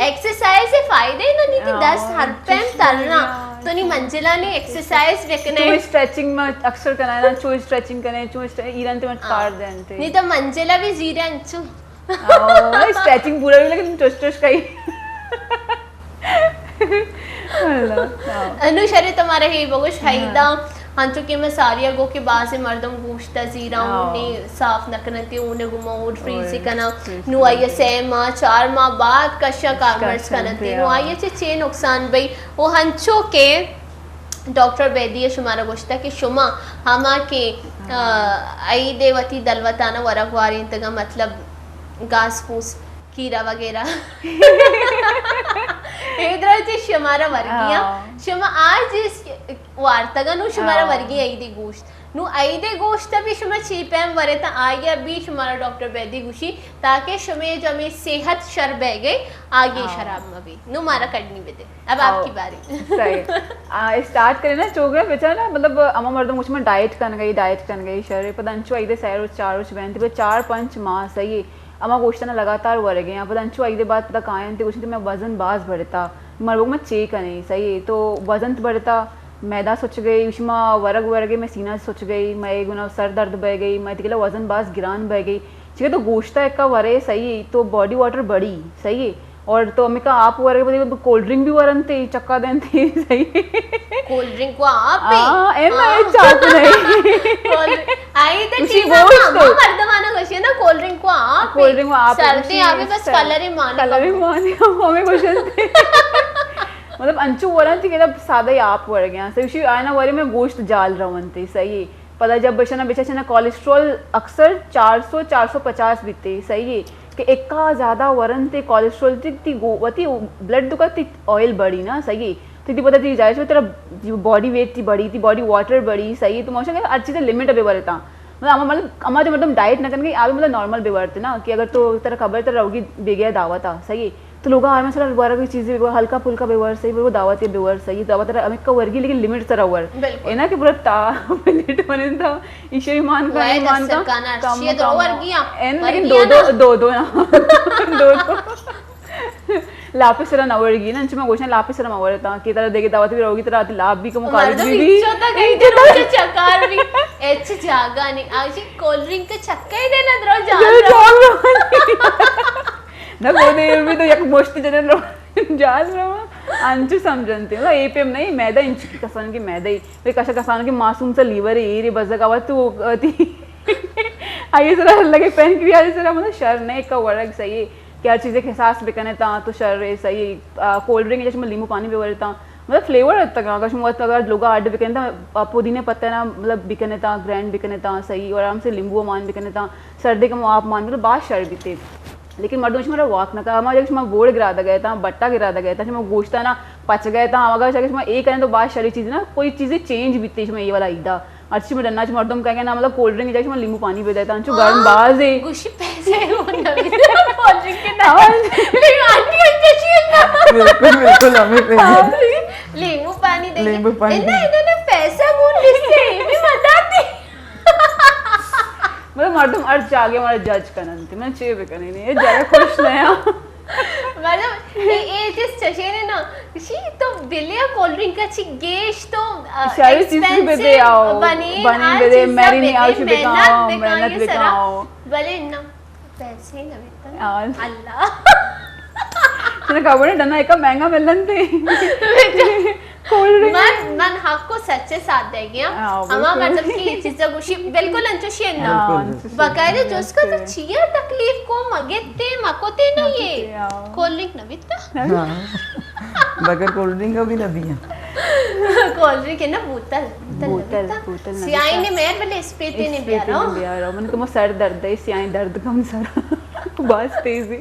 एक्सरसाइज से फायदे ना नहीं थी 10 हर पैम तरना तो नहीं मंजिला ने एक्सरसाइज रखने चो स्ट्रेचिंग में अक्सर करना ना चो स्ट्रेचिंग करने चो ईरान ते मत काट देंते नहीं तो मंजिला भी जीरे अंचू स्ट्रेचिंग पूरा भी लेकिन टोस्ट टोस्ट कहीं अनु शरीर तुम्हारे ही बगुश हाइदा हंचो के मैं सारिया गो के बाद से मर्दम गोश्ता जीरा उन्हें साफ न करते उन्हें घुमाओ फ्री से करना नुआइए 6 माह 4 माह बाद कशा कामर्स करते नुआइए से नुकसान भाई वो हंचो के डॉक्टर बेदी शुमारा गोश्ता के शुमा हमा के आई देवती दलवताना वरगवारी इंतगा मतलब घास फूस कीड़ा वगैरह इधर से शुमारा वर्गिया शुमा आज इस वार्तगा नु शुमारा वर्गी आई दी गोश्त नु आई दे गोश्त भी शुमा चीपैम वरे ता आया भी शुमारा डॉक्टर बेदी गुशी ताकि शुमे जमे सेहत शर बह गई आगे शराब में भी नु मारा कटनी बेदे अब आपकी बारी सही स्टार्ट करें ना चोगे बेचारा ना मतलब अम्मा मर्दम मुझ में डाइट कर गई शरीर पता आई दे सैर 4 बहन 4-5 माह सही अम्मा गोश्ता ना लगातार वर गए यहाँ पता अंचू आई दे बाद पता कहाँ थे कुछ मैं वजन बाज बढ़ता मरबो में चेक नहीं सही है तो वजन बढ़ता मैदा सोच गई उषमा वरग मैं सीना सोच गई मैं गुना सर दर्द बह गई मैं तिकला वजन बाज गिरान बह गई ठीक है तो गोश्ता एक का वरे सही है तो बॉडी वाटर बढ़ी सही है और तो अम्मी का आप वरे तो कोल्ड ड्रिंक भी वरन थे चक्का देन थे सही कोल्ड ड्रिंक को आप पे एम आई चाहते नहीं आई द टीम मामा मर्दमाना गोशिया ना कोल्ड ड्रिंक को आप सर्दी आगे बस कलर ही माने हमें क्वेश्चन थे मतलब अंचू वरन थी कि सादा ही आप वर गया सही उसी आना वरे में गोश्त जाल रवन थे सही है पता जब बेचा कोलेस्ट्रॉल अक्सर 400-450 बीते सही है कि एक का ज़्यादा वरन थे कोलेस्ट्रॉल ती गोवती ब्लड दुका ती ऑयल बढ़ी ना सही तो ती पता थी जाहिर तेरा बॉडी वेट थी बढ़ी थी बॉडी वाटर बढ़ी सही तो मुझे हर चीज़ लिमिट बेवरता मतलब अम्मा जो मतलब डाइट न करके आप मतलब नॉर्मल बेवरते ना कि अगर तो तेरा खबर तेरा रहोगी बेगया दावा था सही तो लोग आर में सर बारा की चीज़ें हल्का फुल्का व्यवहार सही वो दावत या व्यवहार सही दावत अमिक का वर्गी लेकिन लिमिट सर अवर बिल्कुल। है ना कि पूरा ता मिनट बने था ईश्वरी मान का वही ईमान का दस्तरखाना, कम ये दो वर्गियां, एन लेकिन वर्गियां दो ना दो लापिस सर नवर्गी ना अंचु मैं गोशन लापिस सर मवर था कि तरह देखे दावत भी रहोगी तरह आती लाभ भी कम कालिज मर्दों भी बिच्चो तक आई दे रोज चकार भी एच जागा नहीं आज कोल्ड ड्रिंक का चक्का ही देना दरो जान ना वो देर भी तो एक मोस्ट जनन जान रहा अंचु समझनते मतलब एपीएम नहीं मैदा इंच की कसान की मैदा ही वे कशा कसान के मासूम सा लीवर है ये बज़ का बात तो थी आइए जरा लगे पेन क्रिया जरा मतलब शर नहीं का वर्ग सही है क्या चीज़ें के साथ बिकने ता तो शर है सही कोल्ड ड्रिंक जैसे मैं नींबू पानी भी वरता मतलब फ्लेवर रहता है अगर मुझे अगर लोग आड बिकने था पुदीने पत्ते ना मतलब बिकने था ग्रैंड बिकने था सही और आराम से नींबू मान बिकने था सर्दी का आप मान मतलब बात शर भी थे लेकिन मर्दों में मेरा वॉक ना था हमारे जब मैं बोर्ड गिरा गया था बट्टा गिरा गया था मैं गोश्ता ना पच गया था अगर मैं एक करें तो बात शरी चीज़ ना कोई चीज़ें चेंज भी थी ये वाला ईदा अच्छी में डरना मर्दों कहेंगे ना मतलब कोल्ड ड्रिंक जाके मैं नींबू पानी भी देता हूँ गर्म बाज है गुशी पैसे वो नवी कोल्ड ड्रिंक के नाम लेकिन आंटी अंजशी है ना बिल्कुल बिल्कुल हमें नींबू पानी देंगे नींबू पानी इन्हें पैसा कौन लिखते हैं भी बताती मतलब मर्दम अर्ज आगे हमारा जज करना थी मैं चे भी करनी नहीं ये ज़्यादा खुश नहीं मतलब ये जिस चशेरे ना शी तो बिलिया कोल्ड ड्रिंक का ची गेश तो सारी चीज़ें भी दे आओ बनी भी दे मेरी नहीं आओ शुभ दिखाओ मेहनत दिखाओ भले ना पैसे ना बेटा और अल्लाह तूने खबर है डना एक महंगा मिलन थे कोल्ड ड्रिंक मन हक को सच्चे साथ दे गया हमा मतलब कि ये चीज़ गुशी बिल्कुल अंचुशी है ना बकायदे जो उसका तो चिया तकलीफ को मगेते मकोते ना ये कोल्ड ड्रिंक ना बिता बगैर कोल्ड ड्रिंक का भी ना दिया कोल्ड ड्रिंक है ना बोतल सियाई ने मेरे वाले स्पेटे ने बिया मन को सर दर्द है सियाई दर्द कम सर बस तेजी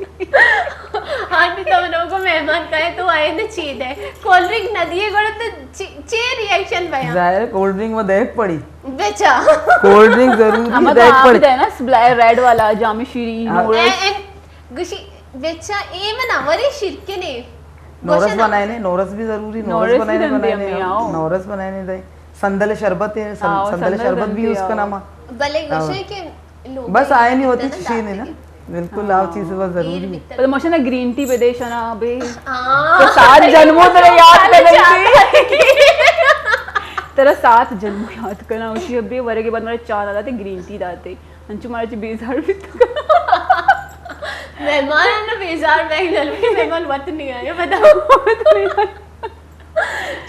हाँ भी तुम लोगों को मेहमान कहे तो आए ना चीज है कोल्ड ड्रिंक न दिए गड़े तो चे रिएक्शन भया जाहिर कोल्ड ड्रिंक में देख पड़ी बेचा कोल्ड ड्रिंक जरूरी हमारा देख आप पड़ी है ना रेड वाला जामे शीरी नोरस गुशी बेचा ए मना वरी शिरके ने नोरस बनाए ने नोरस भी जरूरी नोरस नोरस भी बनाए बनते हैं, आओ। नोरस बनाए ने दे संदल शरबत है आओ, संदल संदल शरबत बनती भी है, उसका आओ। नाम भले गुशी के लोग बस आए नहीं होती चीज़ नहीं ना बिल्कुल आप चीज़ बस जरूरी है पर मोशन ना ग्रीन टी पे देश ना बे हाँ तो 7 जन्मों तेरे याद करने तेरा 7 जन्मों याद करना उसी अबे वरे के बाद मेरे 4 आते ग्रीन टी दाते अंचु मारे 20,000 भी मेहमान है ना बेजार बैग जल्दी मेहमान वत नहीं आए बताओ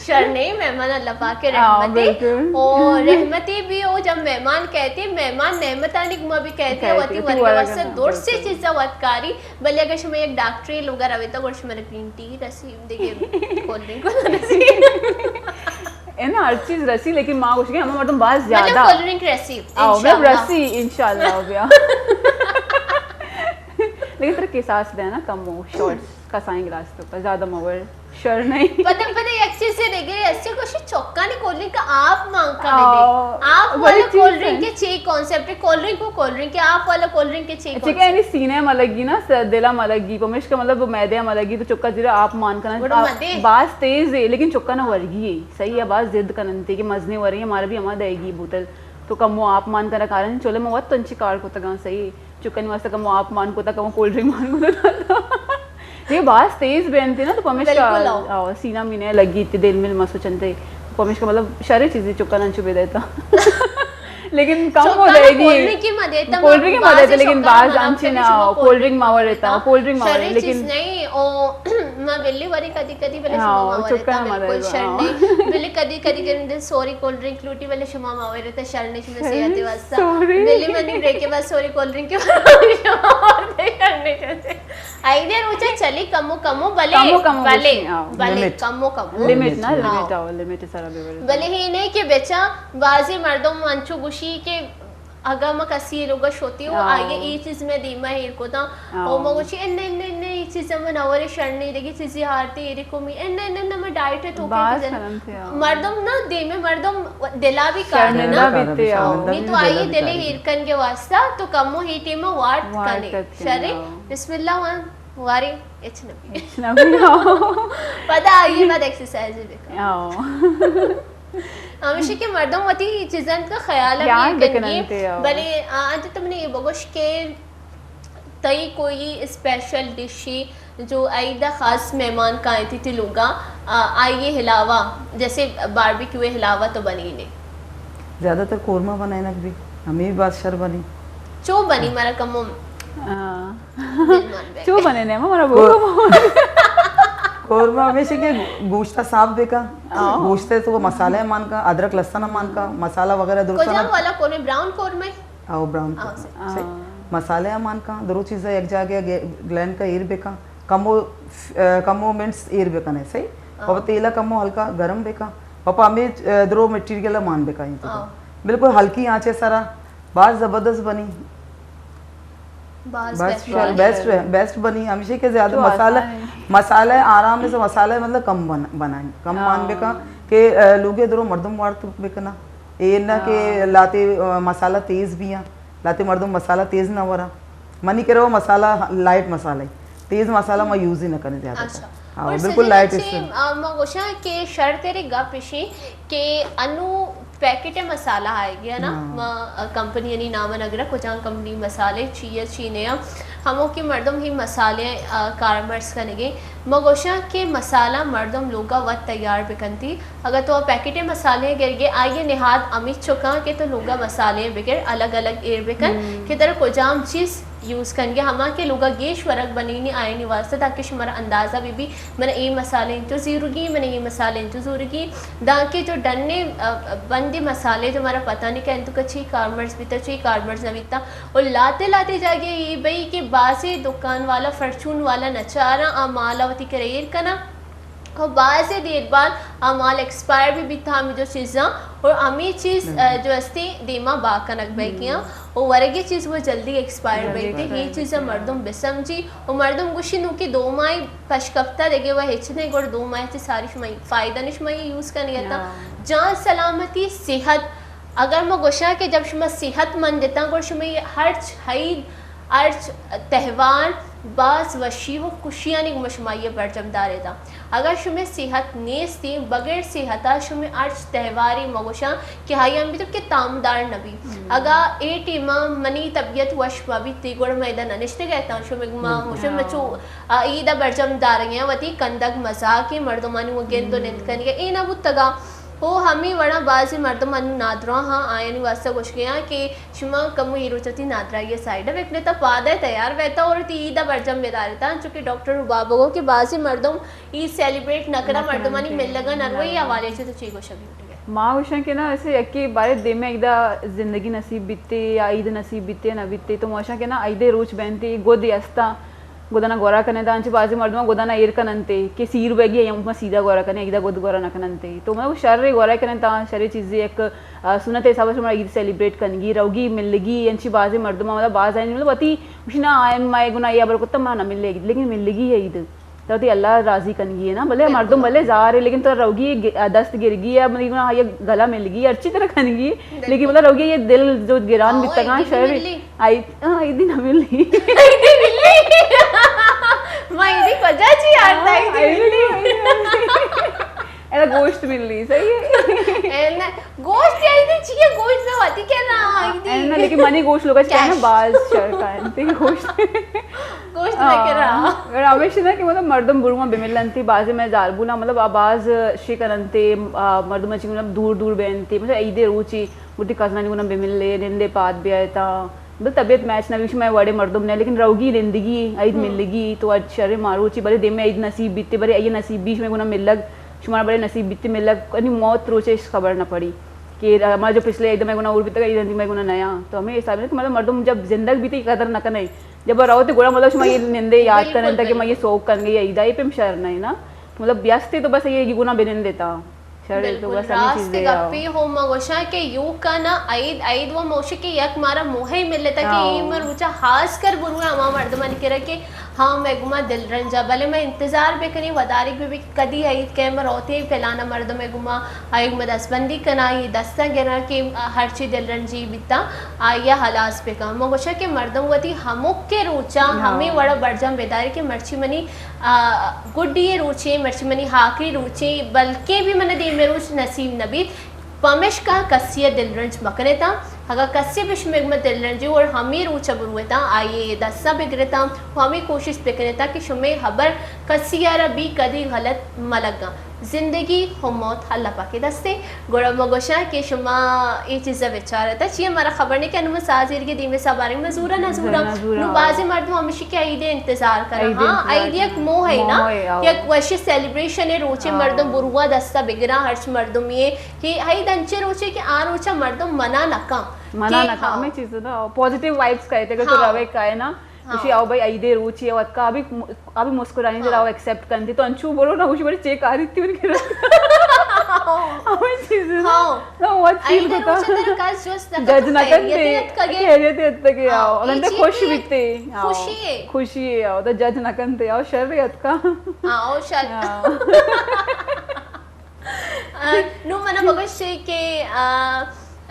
शर नहीं मेहमान अल्लाह पाक के रहमत बिल्कुल। और रहमती भी हो जब मेहमान कहते हैं मेहमान नेमतानिक में भी कहते हैं वती वर्ग वसे दूर से चीज़ा वतकारी भले अगर शमे एक डॉक्टरी लोग रवे तो वर्ष मेरे ग्रीन टी रसी देखिए कोल्ड ड्रिंक को रसी है ना हर चीज रसी लेकिन माँ कुछ हम मतलब बात मतलब ज्यादा कोल्ड ड्रिंक रसी आओ मैं रसी इंशाल्लाह भैया लेकिन तेरे के साथ देना कम हो शॉर्ट्स का साइन ग्लास तो पर ज्यादा मोवर शर नहीं पता एक चीज से देख रही ऐसे कुछ चौका नहीं कोल्ड ड्रिंक का आप मांग का आओ, आप वही वाला चीज़ कोल्ड ड्रिंक है। के चे कॉन्सेप्ट है कोल्ड ड्रिंक को कोल्ड ड्रिंक के आप वाला कोल्ड ड्रिंक के चे ठीक है यानी सीने मलगी ना दिला मलगी पमिश का मतलब मैदे मलगी तो चुक्का जीरा आप मान बड़ा करना मदे। बात तेज है लेकिन चुक्का ना वर्गी है सही है बात जिद करनते कि मजने वरी हमारे भी हमारा देगी बोतल तो कम वो आप मान करना कारण चले मैं बहुत तंची कार को तक सही चुक्का नहीं वास्ते कम वो आप मान को तक कम कोल्ड ड्रिंक मान को तक ये बात तेज बहन थी ना तो पमिश बिल्कुल का सीना मीने लगी इतनी दिल में मसो चलते पमिश का मतलब सारी चीजें चुक्का ना छुपे देता लेकिन कम हो जाएगी कोल्ड ड्रिंक की मदद कोल्ड ड्रिंक की मदद है लेकिन बाज अंची ना कोल्ड ड्रिंक मावर रहता कोल्ड ड्रिंक मावर लेकिन लेकिन नहीं ओ मैं बिल्ली वरी कदी कदी वाले हाँ, शुमा मावर चुक्का रहता मावर बिल्कुल रहता, शर हाँ। नहीं बिल्ली कदी कदी कर सॉरी कोल्ड ड्रिंक लूटी वाले शुमा मावर रहता शर नहीं शुमा से आते वास्ता sorry। बिल्ली मनी ब्रेक के बाद सॉरी कोल्ड ड्रिंक के और दे करने चाहते आइडिया रोचा चली कमो कमो भले भले भले कमो कमो लिमिट ना लिमिट आओ लिमिट सारा लेवल भले ही नहीं कि बेचा बाजी मर्दों मंचू गुशी के अगर मैं कसी लोग शोती हूँ आगे ये चीज में दीमा है इनको तो और मैं कुछ इन्ने इन्ने इन्ने ये चीज में नवरे शरणी देखी चीजें हारती ये को मी इन्ने इन्ने इन्ने मैं डाइट है तो के मर्दों ना दे में मर्दों दिला भी करने ना बीते आओ नहीं तो आइए दिले हिरकन के वास्ता तो कमो ही टीम में वाट करने शरे बिस्मिल्लाह वारी इच नबी नबी आओ पता ये बात एक्सरसाइज है आओ हमेशा के मर्दों वती चीज़न का ख्याल ख्याल है बेकनंते आओ। भले आज तुमने ये बगोश के तई कोई स्पेशल डिशी जो आईदा ख़ास मेहमान का आई थी लोगा आइए हिलावा जैसे बारबेक्यू हिलावा तो बनी ने ज़्यादातर कोरमा बनाए ना भी हमें भी बादशाह बनी चो बनी मारा कमो चो बने ने हमारा वो कोरमा हमेशा के गोश्त साफ बेका गोश्त है तो वो मसाला है मान का अदरक लहसुन मान का मसाला वगैरह को दुरुस्त जाम वाला कोने ब्राउन कोरमे आओ ब्राउन आओ मसाले है मान का दरो चीज़ एक जागे ग्लैंड का एयर बेका कमो मिनट्स एयर बेका नहीं सही पापा तेला कमो हल्का गरम बेका पापा हमें दरो मटेरियल मान बेका ही तो बिल्कुल हल्की आंच है सारा बात ज़बरदस्त बनी बेस्ट बनी हमेशा के ज्यादा मसाला आराम से मसाला मतलब कम बनाए कम मान बेका के लोगे दरो मर्दम वार तो बेकना ए ना के लाते मसाला तेज भी लाते मर्दम मसाला तेज ना वरा मनी करो मसाला लाइट मसाला तेज मसाला मैं यूज ही ना करने ज्यादा अच्छा हाँ और बिल्कुल लाइट से मगोशा के शर्त तेरे गपिशी के अनु पैकेट मसाला आएगी है ना कंपनी यानी नामन अगर कुछ कंपनी मसाले चाहिए चीने हमों की मर्दम ही मसाले कारमर्स करेंगे मगोशा के मसाला मर्दम लोगा वत तैयार बिकनती अगर तो पैकेट मसाले गिर गए आइए निहाद अमित चुका के तो लोगा मसाले बिगड़ अलग अलग एर बिकन की तरह कुजाम चीज़ यूज़ करेंगे हमा के लोगा गेश वरक बनी नहीं आए नहीं वास्ते ताकि हमारा अंदाज़ा भी मैंने ये मसाले जो ज़रूरी मैंने ये मसाले जो ज़रूरी दाके जो डन्ने बंदे मसाले जो हमारा पता नहीं कहते तो कच्ची कारमर्स भी तो चाहिए कारमर्स नवीता और लाते लाते जाके ये भाई के बासे दुकान वाला फॉर्चून वाला नचारा अमालावती करेर कना और बाद से देर बाद अमाल एक्सपायर भी था हमें जो चीज़ा और अमी चीज़ जो अस्ती देमा बाकनक बैकियाँ और वरगे चीज़ वो जल्दी एक्सपायर बैठे ये चीज़ मर्दम बेसमझी और मर्दम गुशी नु की 2 माह पशकफ्ता देगे वह हिचने गोड़ 2 माह से सारी शमाई फ़ायदा निशमाई यूज़ करनी था जान सलामती सेहत अगर मैं गुशा के जब शुमा सेहतमंद देता गोड़ शुमाई हर हईद अर्ज त्यौहार बास वशी हो खुशियाँ नहीं मशमाइए बरजमदार था अगर शुमे सेहत नेस थी बगैर सेहता शुमे अर्ज त्यौहारी मगोशा कि हाई हम भी तो के तामदार नबी अगर ए टीमा मनी तबीयत वश भी ती गोड़ मैदान अनिश्ते कहता शुमे मुशम चो ईदा बरजमदार हैं वती कंदक मजा के मर्दमानी वो गेंदो निंद करनी ए ना बुतगा हो हमी वड़ा बाजी मर्दमन नादरा हाँ आयनी वास्ता कुछ गया कि शुमा कम हीरो चती नादरा ये साइड है इतने तब पादा तैयार वहता और तीदा बरजम बेदार था चूँकि डॉक्टर रुबाबो के बाजी मर्दम ई सेलिब्रेट नकरा मर्दमानी मिल लगा नरवई हवाले से तो चीको शबी उठ गया माँ उषा के ना ऐसे यके बारे दे में एकदा जिंदगी नसीब बीते या ईद नसीब बीते ना बीते तो मोशा के ना आईदे रोच बहनते गोद यस्ता गोदाना गोरा कने दांची बाजी मर्दमा गोदाना एयर कनंते के सीर बेगी यम मा सीधा गोरा कने एकदा गोद गोरा नकनंते तो मैं वो शर्रे गोरा कने ता शर्रे चीजें एक सुनते हिसाब से हमारा ईद सेलिब्रेट कनगी रहोगी मिलगी यांची बाजी मर्दमा मतलब बाज आई मतलब अति उशना आय माय गुना या बर को तमा ना मिलेगी लेकिन मिलगी है ईद तो अल्लाह राजी कनगी है ना भले मर्दम भले जा रहे लेकिन तो रहोगी दस्त गिर गई है मतलब ये गला मिल गई अच्छी तरह कनगी लेकिन मतलब रहोगी ये दिल जो गिरान भी तक शहर आई हाँ ईद ना मिली माइदी वजह जी आता ऐसा गोश्त मिल रही सही है है गोश्त चाहिए चाहिए गोश्त में होती क्या ना आईदी ना लेकिन मनी गोश्त लोग चाहिए ना बाल शर्ट गोश्त गोश्त में क्या रहा और हमेशा ना कि मतलब मर्दम बुरुमा बेमिलनती बाजे में जारबू ना मतलब आवाज शिकरनते मर्दम अच्छी मतलब दूर दूर बेनती मतलब ईदे रूची बुद्धि कसनानी गुना बेमिले निंदे पात भी आया था मतलब तबीयत मैच ना विश में वड़े मर्दम ने लेकिन रहोगी जिंदगी ईद मिलेगी तो आज शर्रे मारूची बड़े दिन में ईद नसीब बीते बड़े ये नसीब बीच में गुना मिलग शुमार बड़े नसीब बीते मिलग कहीं मौत रोचे इस खबर ना पड़ी कि हमारा जो पिछले ईद में गुना और बीतेगा ईद में गुना नया तो हमें हिसाब से मतलब मर्दम जब जिंदगी बीती कदर न करना जब रहो तो गोड़ा मतलब शुमा ये निंदे याद करने तक कि मैं ये शौक कर गई ईद आई पे शर नहीं ना मतलब व्यस्त तो बस ये गुना बिन देता बिल्कुल रास्ते गप्पी हो मगोशा के यू का ना आईद आईद वो मोशे के यक मारा मोहे मिल लेता कि ये मर ऊंचा हास कर बुरुआ अमा मर्दमन के रखे हाँ मैं गुमा दिल रंजा भले मैं इंतज़ार पे करी वदारी भी कदी आई कैमर होते फैलाना मर्द में गुमा आई गुमा दसबंदी कना ये दस्ता गिरा कि हर चीज दिल रंजी बिता आया हलास पे का मगोशा के मर्दों वती हमुक के रोचा हमें वड़ा बड़जम बेदारी के मर्ची मनी गुड्डी रोचे मर्ची मनी हाकरी रोचे बल्कि भी मैंने दे में रोच नसीब नबी पमिश का कसिया दिल रंज मकने था अगर कस्य बिशमेग में दिल रंजी और हमें रूचा बुरुए था आइए दस्सा बिगड़े था हमें कोशिश बिगड़े था कि शुमे हबर कसिया रबी कदी गलत मलगा जिंदगी हो मौत हल्ला पाके दस्ते गोड़ा मगोशा के शुमा ये चीज़ विचार था चाहिए हमारा खबर नहीं कि अनुम साजिर के दीमे सबारे में जूरा नजूरा नु बाजी मर्द हमेशा के आईदे इंतजार कर हाँ आईदे एक मोह है ना कि एक वैसे सेलिब्रेशन है रोचे मर्दों बुरुआ दस्ता बिगड़ा हर्ष मर्दों में कि हाई दंचे रोचे कि आ रोचा मर्दों मना नका हमें चीज ना पॉजिटिव वाइब्स कहते हैं तो रवे का है ना खुशी आओ भाई आईदे रुचि है का अभी मुस्कुराने जरा आओ एक्सेप्ट करती तो अंशु बोलो ना खुशी बड़ी चेक आ रही थी उनके हमें चीज ना व्हाट फील होता जज ना करते कहते तक आओ अंदर खुश बिकते खुशी है आओ तो जज ना करते आओ शर्रियत का आओ शर नु मना बगश के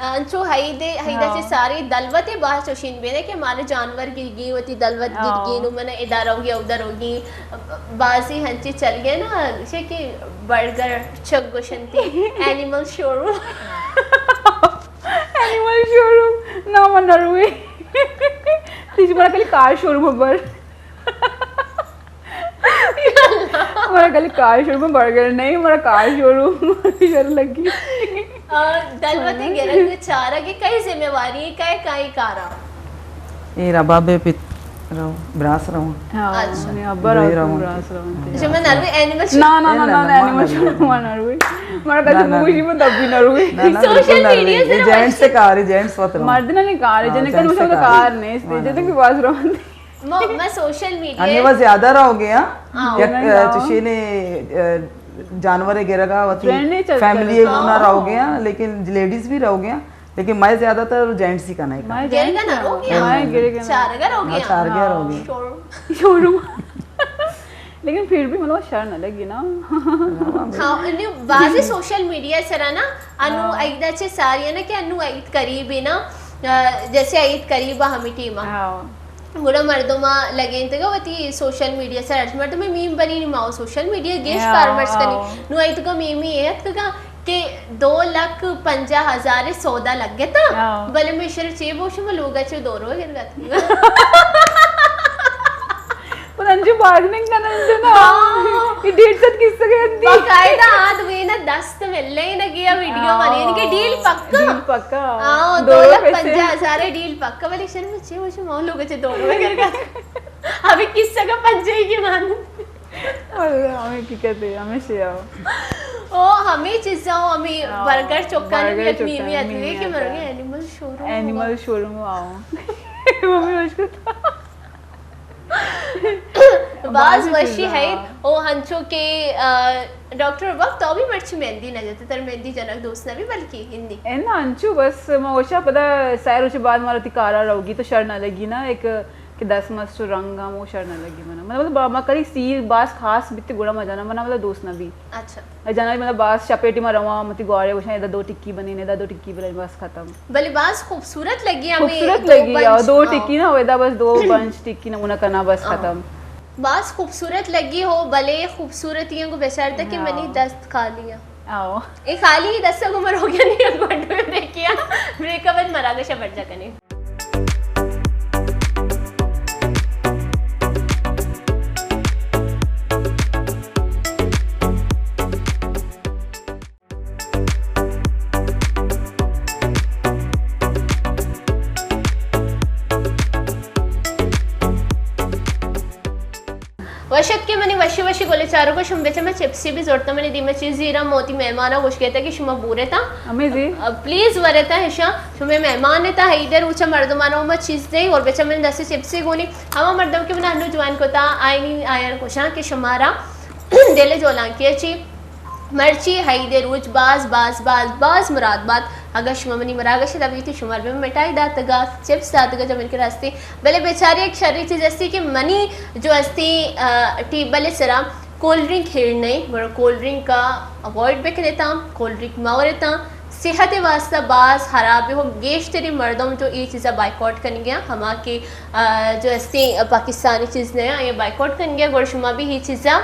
अंचो हाइदा चे सारी दलवते बाहर चोशीन बेने के हमारे जानवर गिर गई होती दलवत गिर गई नु मैंने इधर होगी उधर होगी बाजी हंची चल गए ना जैसे कि बर्गर चगोशंती एनिमल शोरूम ना मन रुए तीज बड़ा कल कार शोरूम पर हमारा कल कार शोरूम में बर्गर नहीं हमारा कार शोरूम शर लगी दलवते गिरन चारा की कई जिम्मेवारी है कई कई कारा ये रबाबे पित रहो ब्रास रहो अच्छा ने अब्बर ब्रास रहो जो मैं नरवे एनिमल ना एनिमल शोरूम नरवे हमारा कल मूवी में तब भी नरवे सोशल मीडिया से जेंट्स से कार जेंट्स वत रहो मर्द ना नहीं कार जने कर मुझे तो कार नहीं स्टेज के पास रहो मैं सोशल मीडिया अन्य वह ज्यादा रहोगे या तुझे ने जानवर गिरगा वती फैमिली एक ना रहोगे लेकिन लेडीज भी रहोगे लेकिन मैं ज्यादातर जेंट्स ही का नहीं मैं गिरेगा ना मैं गिरेगा चारगर हो गया चारगर हो गया शोरूम लेकिन फिर भी मतलब शर्म न लगी ना हाँ अन्य बाज़ सोशल मीडिया सरा ना अनु आइदा चे सारी ना कि अनु आइद करीब है ना जैसे आइद करीब हमी टीम गुड़ा मर्दों लगे थे वती सोशल मीडिया से अर्ज मर्द में मीम बनी नहीं माओ सोशल मीडिया गेश फार्मर्स कनी नु आई तो का मीम ही है का कि 2,50,000 सौदा लग गया था भले में शर चे बोश में लोग अच्छे दो रो गिर गए पर अंजू बार्गेनिंग करना अंजू ना ये डेट तक किससे गई थी बकायदा आज वे ना दस्त मिलने ही ना गया वीडियो बनी इनके डील पक्का हाँ 2,50,000 डील पक्का वाले शर में चे बोश में लोग अच्छे दो रो गिर गए अभी किससे का पंजे की मान हमें की कहते हैं हमें से आओ ओ हमें चीज़ आओ हमें बर्गर चोक्का नहीं अपनी भी आती है कि मरोगे एनिमल शोरूम आओ मम्मी मुझको बाज वशी है ओ हंचो के डॉक्टर वक्त तो भी मर्च मेहंदी न जाते तर मेहंदी जनक दोस्त न भी बल्कि हिंदी है ना अंचू बस मैं ओशा पता सैर उसे बाद मारती कारा रहोगी तो शर ना लगी ना एक कि 10 मस्त रंगा वो शर ना लगी मना मतलब मैं करी सी बास खास बित्ते गुड़ा मजा ना मना मतलब दोस्त ना भी अच्छा जाना भी मतलब बास चपेटी में रवा मती गोरे ओशा इधर 2 टिक्की बनी ने 2 टिक्की बनी बस खत्म भले बास खूबसूरत लगी हमें खूबसूरत लगी और 2 टिक्की ना होएदा बस 2 पंच टिक्की ना मुना करना बस खत्म बास खूबसूरत लगी हो भले खूबसूरतियों को बेचार तक कि मैंने दस्त खा लिया आओ एक खाली 10 उम्र हो गया नहीं घंटे में ब्रेक किया ब्रेकअप में मरा गया बढ़ जा कने वशक के मैंने वशी गोले चारों को शुम बेचे मैं चिप्सी भी जोड़ता मैंने दी मैं चीज जीरा मोती मेहमान कुछ कहता कि शुमा बुरे था प्लीज वरे था हिशा शुमे मेहमान था इधर ऊंचा मर्दमाना मैं चीज दे और बेचा मैंने 10 चिप्सी गोली हम मर्दम के मैंने अन्नू जवान को था आई नहीं आया कुछ कि शुमारा दिले जोला की अच्छी मर्ची हाई दे रोज बाज मुराद बात अगर शुमा मनी मरागश तभी थी शुमार में मिठाई दातगा चिप्स दातगा जब इनके रास्ते भले बेचारी एक शरी चीज़ ऐसी कि मनी जो अस्ती टी भले सरा कोल्ड ड्रिंक खेलने बड़ा कोल्ड ड्रिंक का अवॉइड भी करता कोल्ड ड्रिंक मावरता सेहत वास्ता बास खराब हो गेश तेरी मर्दों जो ये चीज़ा बाइकआउट कर गया हमा के जो ऐसी पाकिस्तानी चीज़ ने ये बाइकआउट कर गया गोरशुमा भी ये चीज़ा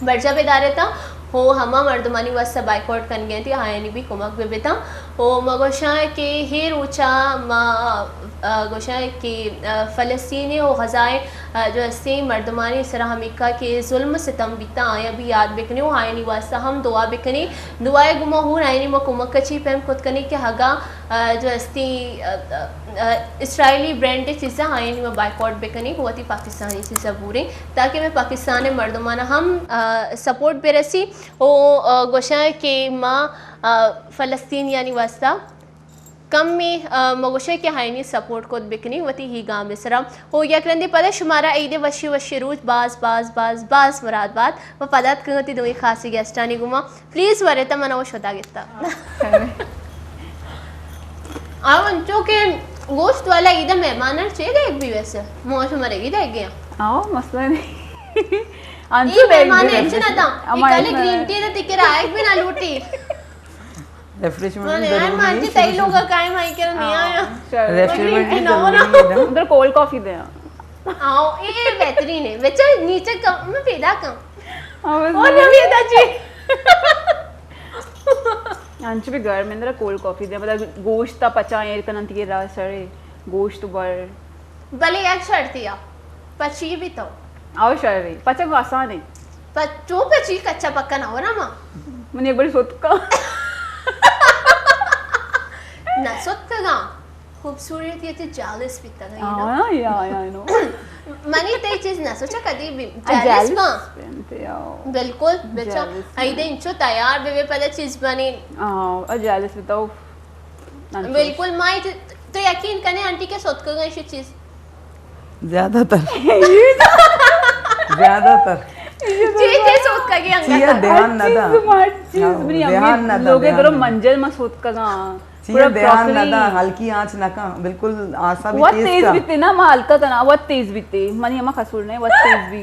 बर्जा बेदारे था हो हमा मर्दमानी वास्ता बाइकआउट कर गए थी हायानी भी कुमक भी बेता हो मगोशा के हेर ऊँचा मा गोशा कि फ़लस्तीनी और गज़ाए जो ऐसे मर्दमानी सरहमिका के जुल्म सितम बिता आया भी याद बिकने वो आयनी वास्ता हम दुआ बिकने दुआए गुमा हो आयनी म कुमक कची पैम खुद करने के हगा जो ऐसी इसराइली ब्रांड चीज़ें आयनी में बाइकआउट बिकने हुआ थी पाकिस्तानी चीज़ें पूरे ताकि मैं पाकिस्तान मर्दमाना हम सपोर्ट पे रसी वो गोशा के माँ फ़लस्तीन यानी वास्ता कम में मगोशे के हाइनी सपोर्ट को बिकनी वती ही गाँव में सरा हो या क्रंदे पदा शुमारा ईदे वशी वशी रूज बाज बाज बाज बाज मुराद बात व पदात करती दो खासी गेस्टानी गुमा प्लीज वरेता मना वो शोता गिता आओ अंचो के गोश्त वाला ईदा मेहमान चाहिए एक भी वैसे मौज मरेगी देख गया आओ मसला नहीं ये मेहमान है ना था इकाले ग्रीन टी तो तिकरा एक भी ना लूटी रेफ्रेशमेंट यार मानती तई लोग का कायम आई के नहीं आया रेफ्रेशमेंट उधर कोल्ड कॉफी दे आओ ये बेहतरीन है बच्चा नीचे कम मैं पैदा कम और और नवी दाची अंच भी घर में अंदर कोल्ड कॉफी दे मतलब गोश्त पचा एर कनंत के रा सरे गोश्त बर भले एक शर्ती आ पची भी तो आओ शरे पचा को आसान है पचो पची कच्चा पक्का ना हो ना मां मैंने एक बार सोच का ना सोच का खूबसूरत ये जालिस भी तक है हाँ या आई नो मनी ते चीज ना सोचा कदी भी जालिस का पहनते आओ बिल्कुल बच्चा आइदे इंचो तैयार बेबे पहले चीज बनी हाँ जालिस बताओ बिल्कुल माई तो यकीन करने आंटी के सोच का ये चीज ज्यादातर चीज सोच का के अंदर ये ध्यान ना था स्मार्ट चीज बनी ध्यान ना अम्मी था, लोगे ध्यान करो ना। मंजर में सोच का पूरा ध्यान ना था हल्की आंच ना का बिल्कुल आशा भी बहुत तेज तेज का बीते ना मैं हल्का था ना बहुत तेज बीते मनी अम्मा खसूर नहीं बहुत तेज भी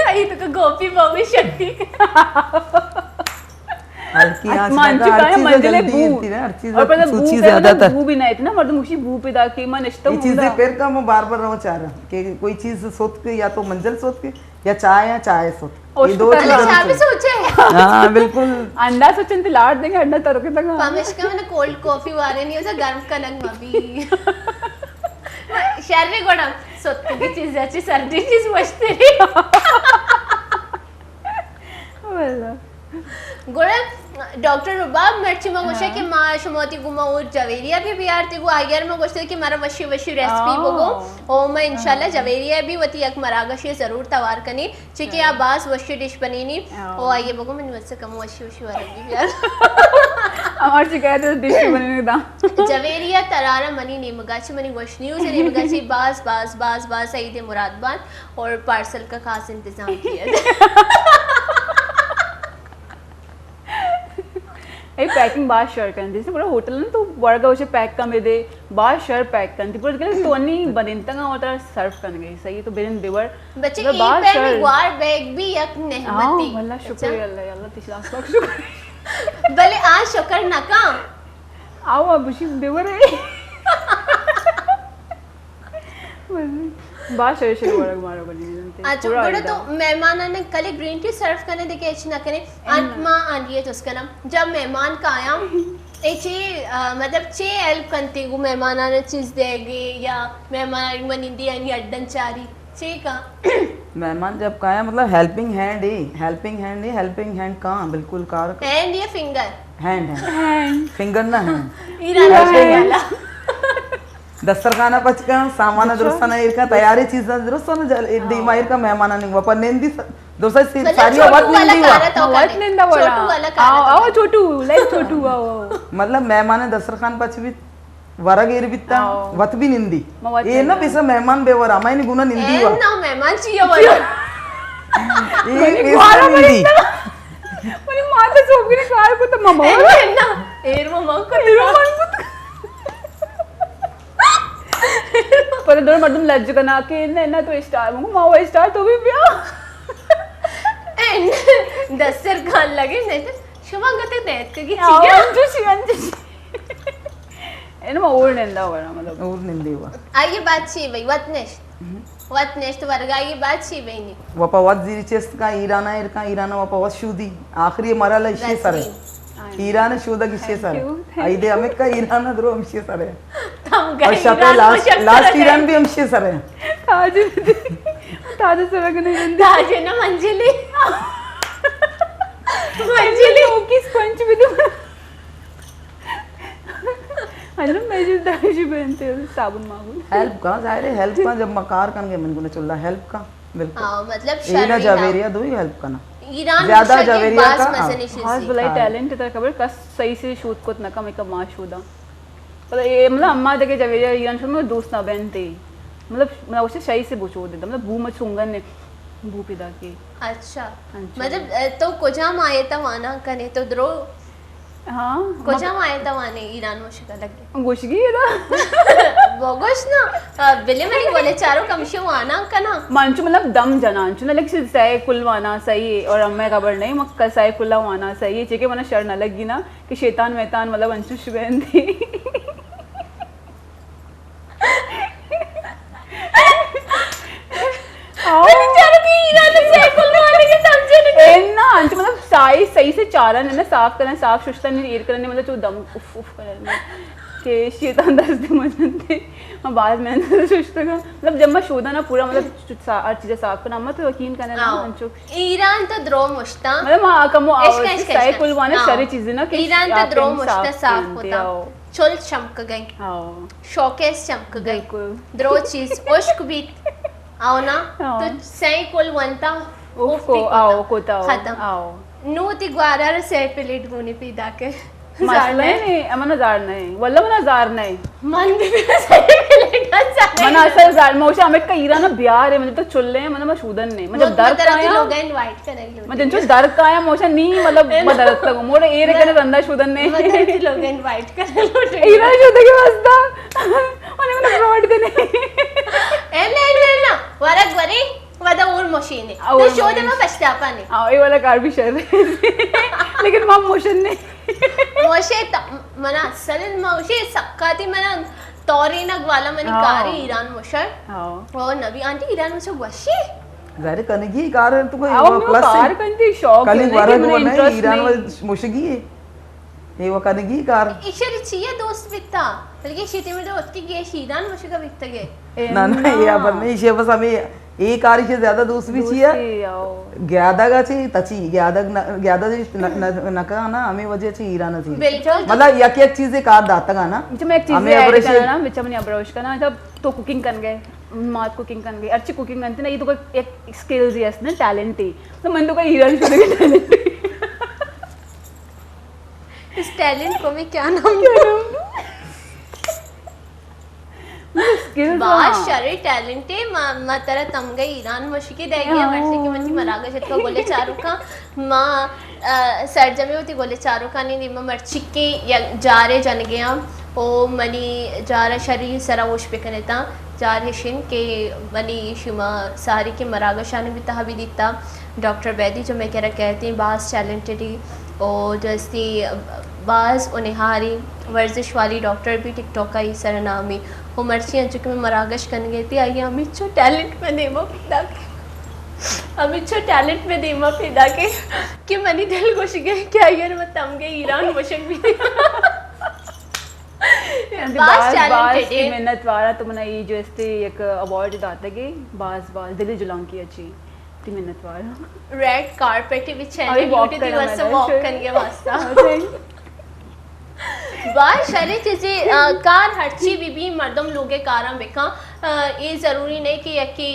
आई तो गोपी बॉबी शक्ति हल्की आंच ना मानची का काय हर चीज मंजले जल्दी बू होती है हर चीज और पता बू सूची पे ज्यादातर बू भी नहीं थी ना मर्द मुशी बू पे दा के मन इष्ट ये चीजें फिर का मैं बार बार रहूं चाह रहा कि कोई चीज सोच के या तो मंजल सोच के या चाय सोच ये दो औषध चीजें अच्छा भी सोचे हाँ बिल्कुल अंडा सोचन ते लाड़ देंगे अंडा तरो के तक पामिश का मैंने कोल्ड कॉफी वारे नहीं होता गर्म कनक मबी शहर गोड़ा सोते की चीज अच्छी सर्दी चीज मचते गोड़ा डॉक्टर रुबाब मर्ची मंगोशा के मां शमोती गुमा और जवेरिया भी बिहार ते गो आयर में गोश्त की मारा वशी वशी रेसिपी बगो ओ मैं इंशाल्लाह जवेरिया भी वती एक मरागश ये जरूर तवार कनी चिके आ बास वशी डिश बनीनी ओ आइए बगो मैंने मुझसे कम वशी वशी वाला भी बिहार हमार शिकायत है डिश बनने दा जवेरिया तरारा मनी नेमगाची मनी वश न्यूज़ नेमगाची बास बास बास बास सईद मुरादबाद और पार्सल का खास इंतजाम किया एक पैकिंग बार शेयर कर जैसे पूरा होटल ना तो वर्गा उसे पैक का में दे बार शेयर पैक कर पूरा के तो नहीं बनिंता का होता सर्व कर गई सही तो बेन बेवर बच्चे एक पैर में वार बैग भी यक नेहमती अल्लाह शुक्रिया अल्लाह अल्लाह 30 लाख शुक्रिया भले आज शुक्र ना का आओ अब उसी बेवर है बार शेयर शेयर वर्ग मारो बनी जनते अच्छा बड़ा तो मेहमान ने कल ग्रीन टी सर्व करने देखे अच्छी ना करें आत्मा आंटी है तो उसका नाम जब मेहमान का आया चे मतलब चे हेल्प करती गु मेहमान ने चीज देगी या मेहमान बनिंदी यानी अड्डन चारी चे का मेहमान जब का आया मतलब हेल्पिंग हैंड ही हेल्पिंग हैंड कहाँ बिल्कुल कार हैंड या फिंगर हैंड फिंगर ना है इरादा वाला दस्तरखाना पचका सामान दुरुस्ताना इरका तयारी चीज दुरुस्ताना दिमाईर का मेहमानाने वापर नेंदी दोसा सारी वाट नेंदी वाट नेंदा वाला आओ छोटू लाइक छोटू आओ मतलब मेहमाने दस्तरखान पचवी वरग इरबित्ता वत भी निंदी ये ना पिसा मेहमान बेवर अमायनी गुना निंदी वा ना मेहमान चाहिए वाला ये पिसा निंदी मनी माता सोबी ने कार को तो मम्मा ना एर वो मां को पर दोनों मर्दम लज्ज कना के ना तो स्टार मुझे माँ वो स्टार तो भी पिया दस्तर खान लगे नहीं तो शुमा गते देत के की अंजुशी ಏನು ಊರಿನಿಂದ ಅವರ मतलब ಊರಿನಿಂದ ಇವ आगे बात ची भाई वत नेक्स्ट वर्ग आगे बात ची भाई नहीं वपा वत जिरिचेस का ईरान वपा वत शूदी आखरी मराला इशे सरे ईरान शूदा किशे सरे आइदे हमें का ईरान द्रो हमशे सरे और शपे लास्ट ईरान भी हमशे सरे ताज सरग नहीं ताजे ना मंजिली ओके स्पंज भी दो अरे मैं जो दाशी पहनते हो साबुन मांगू हेल्प का जाहिर है हेल्प का जब मकार कनगे मन को चुल्ला हेल्प का बिल्कुल हां मतलब ईना जवेरिया दो ही हेल्प करना ईरान ज्यादा जवेरिया का हां भलाई टैलेंट इतना खबर कस सही से शूट को इतना कम एक माशूदा मतलब ये मतलब अम्मा देखे जवेरिया ईरान शो में दोस्त ना बनते मतलब उसे सही से बुझो देता मतलब बू मत सुंगन ने बू पिदा की अच्छा मतलब तो कोजाम आए था वाना कने तो द्रो हाँ कोजाम आए था वाने ईरान में शिका लगे गोशगी है ना बोगोश ना बिले मनी बोले चारों कमशे वाना कना मानचू मतलब दम जनांचू ना लेकिन सही कुलवाना सही और अम्मे खबर नहीं मक्का सही कुलवाना सही है चेके मना शर न लगी ना कि शैतान वैतान मतलब अंशु शुबैन थी मतलब साइज सही से चारण है ना साफ करना साफ शुष्ता नहीं एर करने मतलब जो दम उफ उफ करने के शैतान दस दिन मजनते मैं बाद में शुष्ता का मतलब जब मैं शोधा ना पूरा मतलब हर चीजें साफ करना मत यकीन करना ना अंचो ईरान तो द्रो मुश्ता मतलब हां कमो सही कुलवाने सारी चीजें ना ईरान तो द्रो मुश्ता साफ होता चुल चमक गई हां शोकेस चमक गई बिल्कुल द्रो चीज उश्क भी आओ ना तो सही कुलवंता उसको आओ कोता खत्म आओ नो ती ग्वारा से प्लेट गुनी पीदा के मसला नहीं अमन जार नहीं वल्ला मन जार नहीं मन भी से प्लेट अच्छा मन असल जार मोशा हमें का ईरान बिहार है मतलब तो चुल्ले हैं मतलब मशूदन नहीं मतलब दर का है लोग इनवाइट करेंगे मतलब जो दर का है मोशा नहीं मतलब मदरत लगो मोरे एरे करे रंदा शुदन ने मतलब लोग इनवाइट करेंगे ईरान शुदा के वास्ता उन्हें मतलब फ्रॉड करने ना वरक वरी वदा और मशीन है तो शोध में पछतापा नहीं हां ये वाला कार भी शर लेकिन मां मोशन ने मोशे मना सलन मोशे सक्काती मना तौरीनक वाला मनी कारी ईरान मोशर हां और नबी आंटी ईरान मोशर वशी जारे कनगी कार तू कोई प्लस कार कंती शौक कली वरग वने ईरान में मुशगी है ये वो कनगी कार इशर चाहिए दोस्त बिता बल्कि शीते में तो उसकी गेश ईरान मोशगा बिता गए ना ना ये अपन नहीं ये बस हमें एक कारी से ज्यादा दोस्त भी चाहिए ज्यादा का चाहिए तची ज्यादा नका ना हमें वजह चाहिए ईरान चाहिए बिल्कुल मतलब एक एक चीज कार दाता का ना जब मैं एक चीज ऐड करना विच हमने अब्रोश करना जब तो कुकिंग कर गए मात कुकिंग कर गए अच्छी कुकिंग करते ना ये तो एक स्किल्स है ना टैलेंट है तो मन तो का ईरान शुरू के टैलेंट इस टैलेंट को मैं क्या नाम बात शरी टैलेंट है मतरा तम गई ईरान मशकी देगी वर्षे की मंजी मरागा जत्का गोले चारू का मां सरजमे होती गोले चारू का नहीं दिमा मर्ची के जारे जन गया ओ मनी जारा शरी सरा वोश पे कनेता जार हिशिन के मनी शुमा सारी के मरागा शान भी तहा भी दिता डॉक्टर बैदी जो मैं कह रहा कहती हैं बास टैलेंटेड और जैसी बाज उन्हें वर्जिश वाली डॉक्टर भी टिकटॉक का ही सरनामी वो मर्ची अंचुक में मरागश करने गई थी आइए अमित छो टैलेंट में देमा पिदा के अमित छो टैलेंट में देमा पिदा के कि मनी दिल खुश गए क्या यार मत तम गए ईरान मुशक भी बास टैलेंटेड मेहनत वाला तो मना ये जो इसते एक अवार्ड दाता के बास दिल्ली जुलान की अच्छी ती मेहनत वाला रेड कारपेट विच है ब्यूटी दिवस से वॉक करने वास्ता बार शरी चीज़ें कार हरची बीबी मर्दम लोगे कारा बेका ये ज़रूरी नहीं कि यकी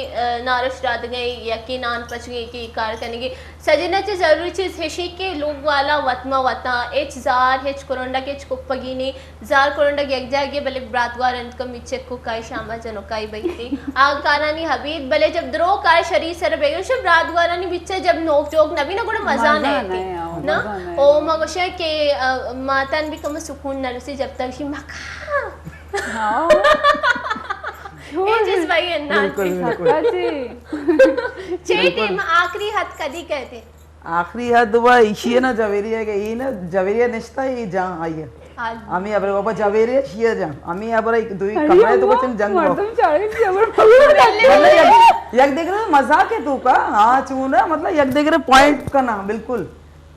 नारश रात गई यकी नान पच गई कि कार करेंगे सजना चे ज़रूरी चीज़ है कि लोग वाला वतमा वता एच जार हेच कोरोंडा के कुप्पगी ने जार कोरोंडा के एक जागे भले ब्रातवार अंत का मिचे को काई शामा जनो काई बैठी आग कानानी हबीब भले जब द्रो कार शरीर सर बेगे शब ब्रातवारानी बिचे जब नोक जोक नबी ना कोड़ा मजा नहीं ना ओ मगोशे के मातान भी कम सुकून नरसी जब तक ही मका हाँ ये जिस भाई है ना चेटे आखिरी हद कदी कहते आखिरी हद वह इशिया ना जवेरिया के ये ना जवेरिया निश्ता ये जहाँ आई है आमी अबरे बाबा जवेरिया शिया जहाँ आमी अबरे एक दो कमरे तो कुछ जंग हो यक देख रहे मजाक है तू का हाँ चूना मतलब यक देख रहे पॉइंट का ना बिल्कुल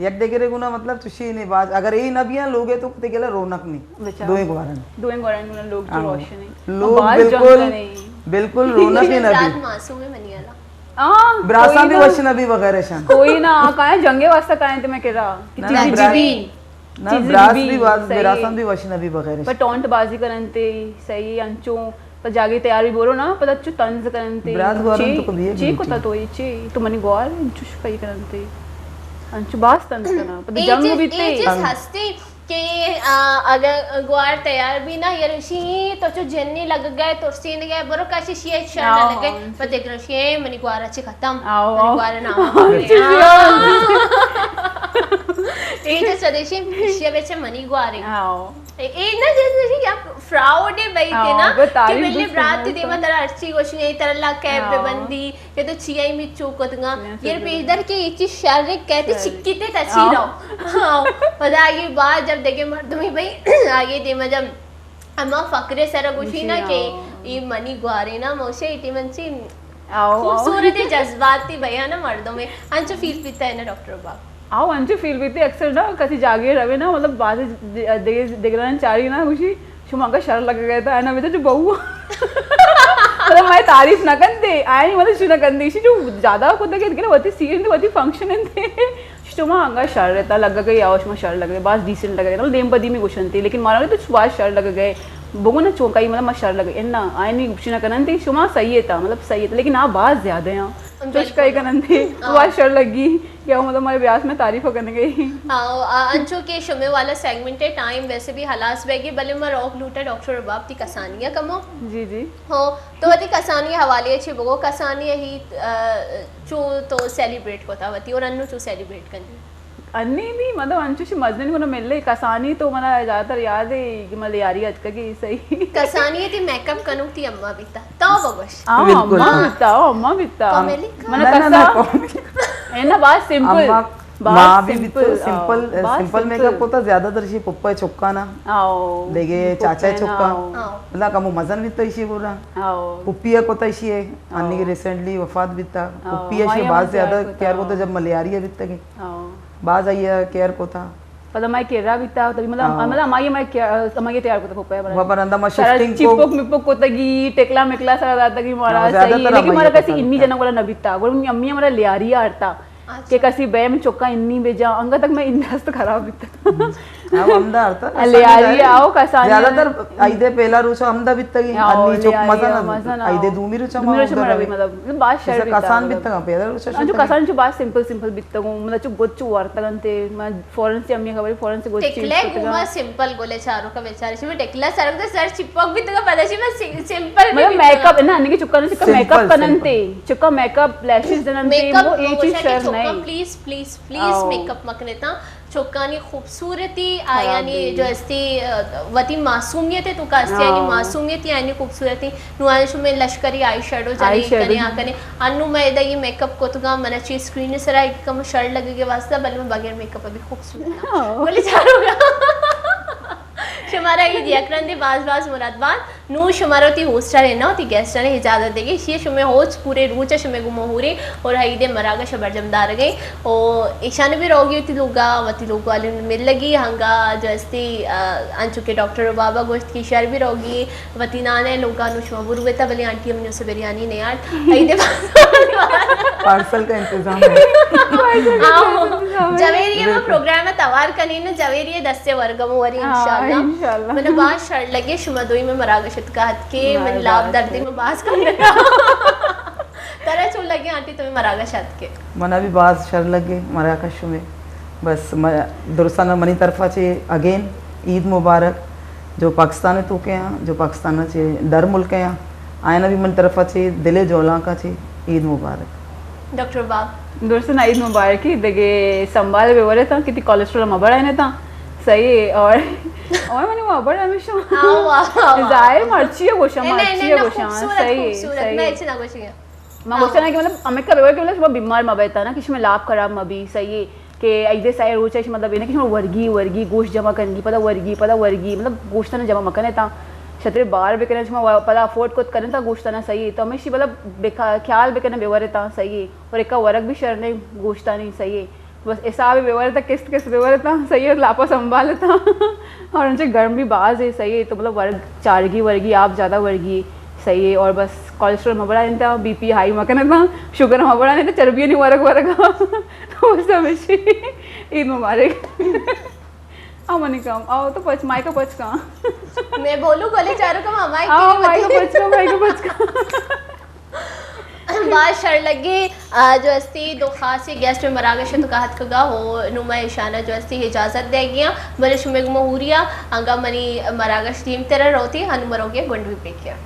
यक देख रहे गुना मतलब तुशी नहीं बाज अगर यही नबियां लोग है तो ते केला रौनक नहीं दो गवारन लोग जो रोशन है लोग बिल्कुल रौनक ही नबी मासूम है मनियाला ब्रासा भी वशनबी वगैरह शान कोई ना काहे जंगे वास्ता काहे ते मैं कह रहा कि ना ब्रास भी ब्रासा भी वशनबी वगैरह पर टॉन्ट बाजी करनते सही अंचो पर जागे तैयार भी बोलो ना पर अच्छु तंज करनते ब्रास गवारन तो कभी ची को तो ये ची तो मनी गोल अंचु कई करनते अंचु बास तंज करना पर जंग भी ते हंसते कि अगर ग्वार तैयार भी ना ये ऋषि तो जो जन्नी लग गए तो सीन गए बरो काशी शिये शरण लग गए पर देख ऋषि मनी ग्वार अच्छी खत्म मनी ग्वार ना ये जो स्वदेशी शिये बेचे मनी ग्वारे ये ना जैसे कि आप फ्राउड है भाई के ना कि पहले रात दी मैं तरह अच्छी कुछ नहीं तरह ला कैब पे बंदी ये तो छियाई में चौकतगा ये पेदर के ये चीज शारीरिक कहते चिक्की ते तची रहो हाँ पता आगे बात जब देखे मर्दमी भाई आगे दे मैं जब अम्मा फकरे सारा कुछ ही ना कि ये मनी ग्वारे ना मोशे इतनी मंची खूबसूरत जज्बात थी भैया ना मर्दों में अंचो फील पीता है ना डॉक्टर बाबा आओ अंचु फील भी थे अक्सर ना कसी जागे रवे ना मतलब बात देख रहा चारी ना खुशी शुमा का शर लग गया था ना जो बहू मतलब मैं तारीफ ना कर दे आया नहीं मतलब शुना कर दी जो ज्यादा खुद के ना वती सीन वती फंक्शन थे शुमा अंगा शर रहता लग गई आओ शुमा शर लग गए बात डिसेंट लग गए मतलब लेम बदी में क्वेश्चन थी लेकिन मारा तो बात शर लग गए बगो ना चौकाई मतलब मैं शर लग गई ना आया नहीं शुना करन थी शुमा सही था मतलब सही था लेकिन आप बात ज्यादा हैं तो कई करन थी बात शर लगी क्या मतलब हमारे ब्यास में तारीफ करने गई अंचो के शुमे वाला सेगमेंट है टाइम वैसे भी हलास बैगी भले मैं रॉक लूटा डॉक्टर रबाब ती कसानिया कमो जी जी हो तो वती कसानिया हवाले अच्छी बगो कसानिया ही चो तो सेलिब्रेट होता वती और अन्नू चो सेलिब्रेट करनी अन्नी भी मतलब अंशु से मजने को मिल रही कसानी तो मतलब ज्यादातर याद है कि मतलब यारी आज का की सही कसानी थी मेकअप कनु थी अम्मा बीता तो बगोश अम्मा बीता मैंने कसा है ना बात सिंपल माँ भी सिंपल मेकअप होता ज्यादातर इसी पप्पा चुक्का ना देगे चाचा चुक्का मतलब कमो मजन भी तो इसी बोला पुप्पिया को तो इसी है अन्नी की रिसेंटली वफात भी था पुप्पिया इसी बात ज्यादा केयर को तो जब मलेरिया भी तक बाज आई केयर को था पता मैं केरा भी था तभी मतलब हमारी मैं तैयार को था पप्पा वहां पर अंदर मैं शिफ्टिंग चिपक मिपक को तगी टेकला मिकला सारा दादा की मारा सही लेकिन मारा कैसी इन्नी जना वाला नबीता और अम्मी हमारा लियारी आरता के कसी बे में चौका इन्नी बेजा अंगा तक मैं इंदस्त खराब बिता अब अमदा अर्थ ले आ रही आओ कसानी ज्यादातर आइदे पहला रुचा अमदा बितगी अन्नी चौक मजा आइदे दूमी रुचा मतलब बात शर कसान बितगा पहला रुचा जो कसान जो बात सिंपल बितगो मतलब जो गोचू वार्तगंते मैं फॉरेन से अम्मी खबर फॉरेन से गोचू टेकले गुमा सिंपल गोले चारों का बेचारे से टेकला सर का सर चिपक बितगा पता छी मैं सिंपल मतलब मेकअप ना अन्नी के चुक्का ने मेकअप कनंते चुक्का मेकअप लैशेस जनंते वो एक चीज शर नहीं प्लीज प्लीज प्लीज मेकअप मकनेता चौकानी खूबसूरती यानी जो अस्ती वती मासूमियत है तो का अस्ती यानी मासूमियत यानी खूबसूरती नुआंश में लश्करी आई शेडो जारी कने आकने अन्नु में इधर ये मेकअप को तो का मना चीज स्क्रीन से रहा कम शर्ट लगे के वास्ते बल में बगैर मेकअप अभी खूबसूरत बोले चारोगा शुमारा ये दियाकरन दे बाज मुरादबाद नु शुमारा ती होस्टर है ना ती गेस्ट ने इजाजत देगी ये शुमे होच पूरे रूच शुमे गुमो हुरे और हई दे मरागा शबर जमदार गई और ईशान भी रोगी होती लोगा वती लोग वाले मिल लगी हंगा जो अस्ती अंचु के डॉक्टर बाबा गोश्त की शर भी रोगी वती नाने लोगा नु शुमा बुरुवेता बली आंटी हमने उसे बिरयानी नहीं यार हई दे पार्सल का इंतजाम है जवेरिया में प्रोग्राम है तवार कनी ने जवेरिया 10 से वर्गम वरी इंशाल्लाह माशाल्लाह मैंने बात शर लगे शुमदोई में मरागशत कहत के माय मैं लाभ बात दर्दी है। में बास करने तरह चुन लगे आंटी तुम्हें मरागशत के मना भी बाज शर लगे मराकश में बस दुरुस्ताना मनी तरफा चे अगेन ईद मुबारक जो पाकिस्तान तो के यहाँ जो पाकिस्तान चे डर मुल्क यहाँ आयना भी मन तरफा चे दिले जोला का चे ईद मुबारक डॉक्टर बाब दोस्तों ईद मुबारक ही देखे संभाल बेवरे था कितनी कोलेस्ट्रॉल मबड़ आने था सही है और मैंने मबड़ हमेशा जाहिर मर्ची है गोशा मर्ची है गोशा सही है सही मैं है इतना कुछ नहीं मैं गोशा ना कि मतलब हमें का बेवर के मतलब सुबह बीमार मबैता ना कि मैं लाभ खराब मबी सही है कि ऐसे साइड रोज चाहिए मतलब इन्हें कि वर्गी वर्गी गोश्त जमा करनी पता वर्गी मतलब गोश्त ना जमा मकने था छतरे बाहर भी करने पता अफोर्ड को करने था गोश्त ना सही है तो हमेशा मतलब ख्याल भी करने बेवर था सही है और एक का वर्क भी शर नहीं गोश्ता नहीं सही है बस ऐसा भी व्यवहार था किस्त व्यवहार था सही है लापा संभाल था और उनसे गर्म भी बाज है सही है तो मतलब वर्ग चारगी वर्गी आप ज़्यादा वर्गी सही है और बस कोलेस्ट्रॉल मबड़ा नहीं था बीपी हाई मकने था शुगर मबड़ा नहीं था चर्बी नहीं वर्ग तो बस हमेशा ईद मुबारक आओ मनी काम आओ तो पच माई का पच कहाँ मैं बोलूं गोले चारों का मामा आओ माई का पच का बात शर लगे जो अस्ती दो खासी गेस्ट में मरागश तो कहत कगा हो नुमा ईशाना जो अस्ती इजाज़त दे गया बले शुमेग महूरिया अंगा मनी मरागश टीम तेरा रोती हनुमरों के गुंड भी पे किया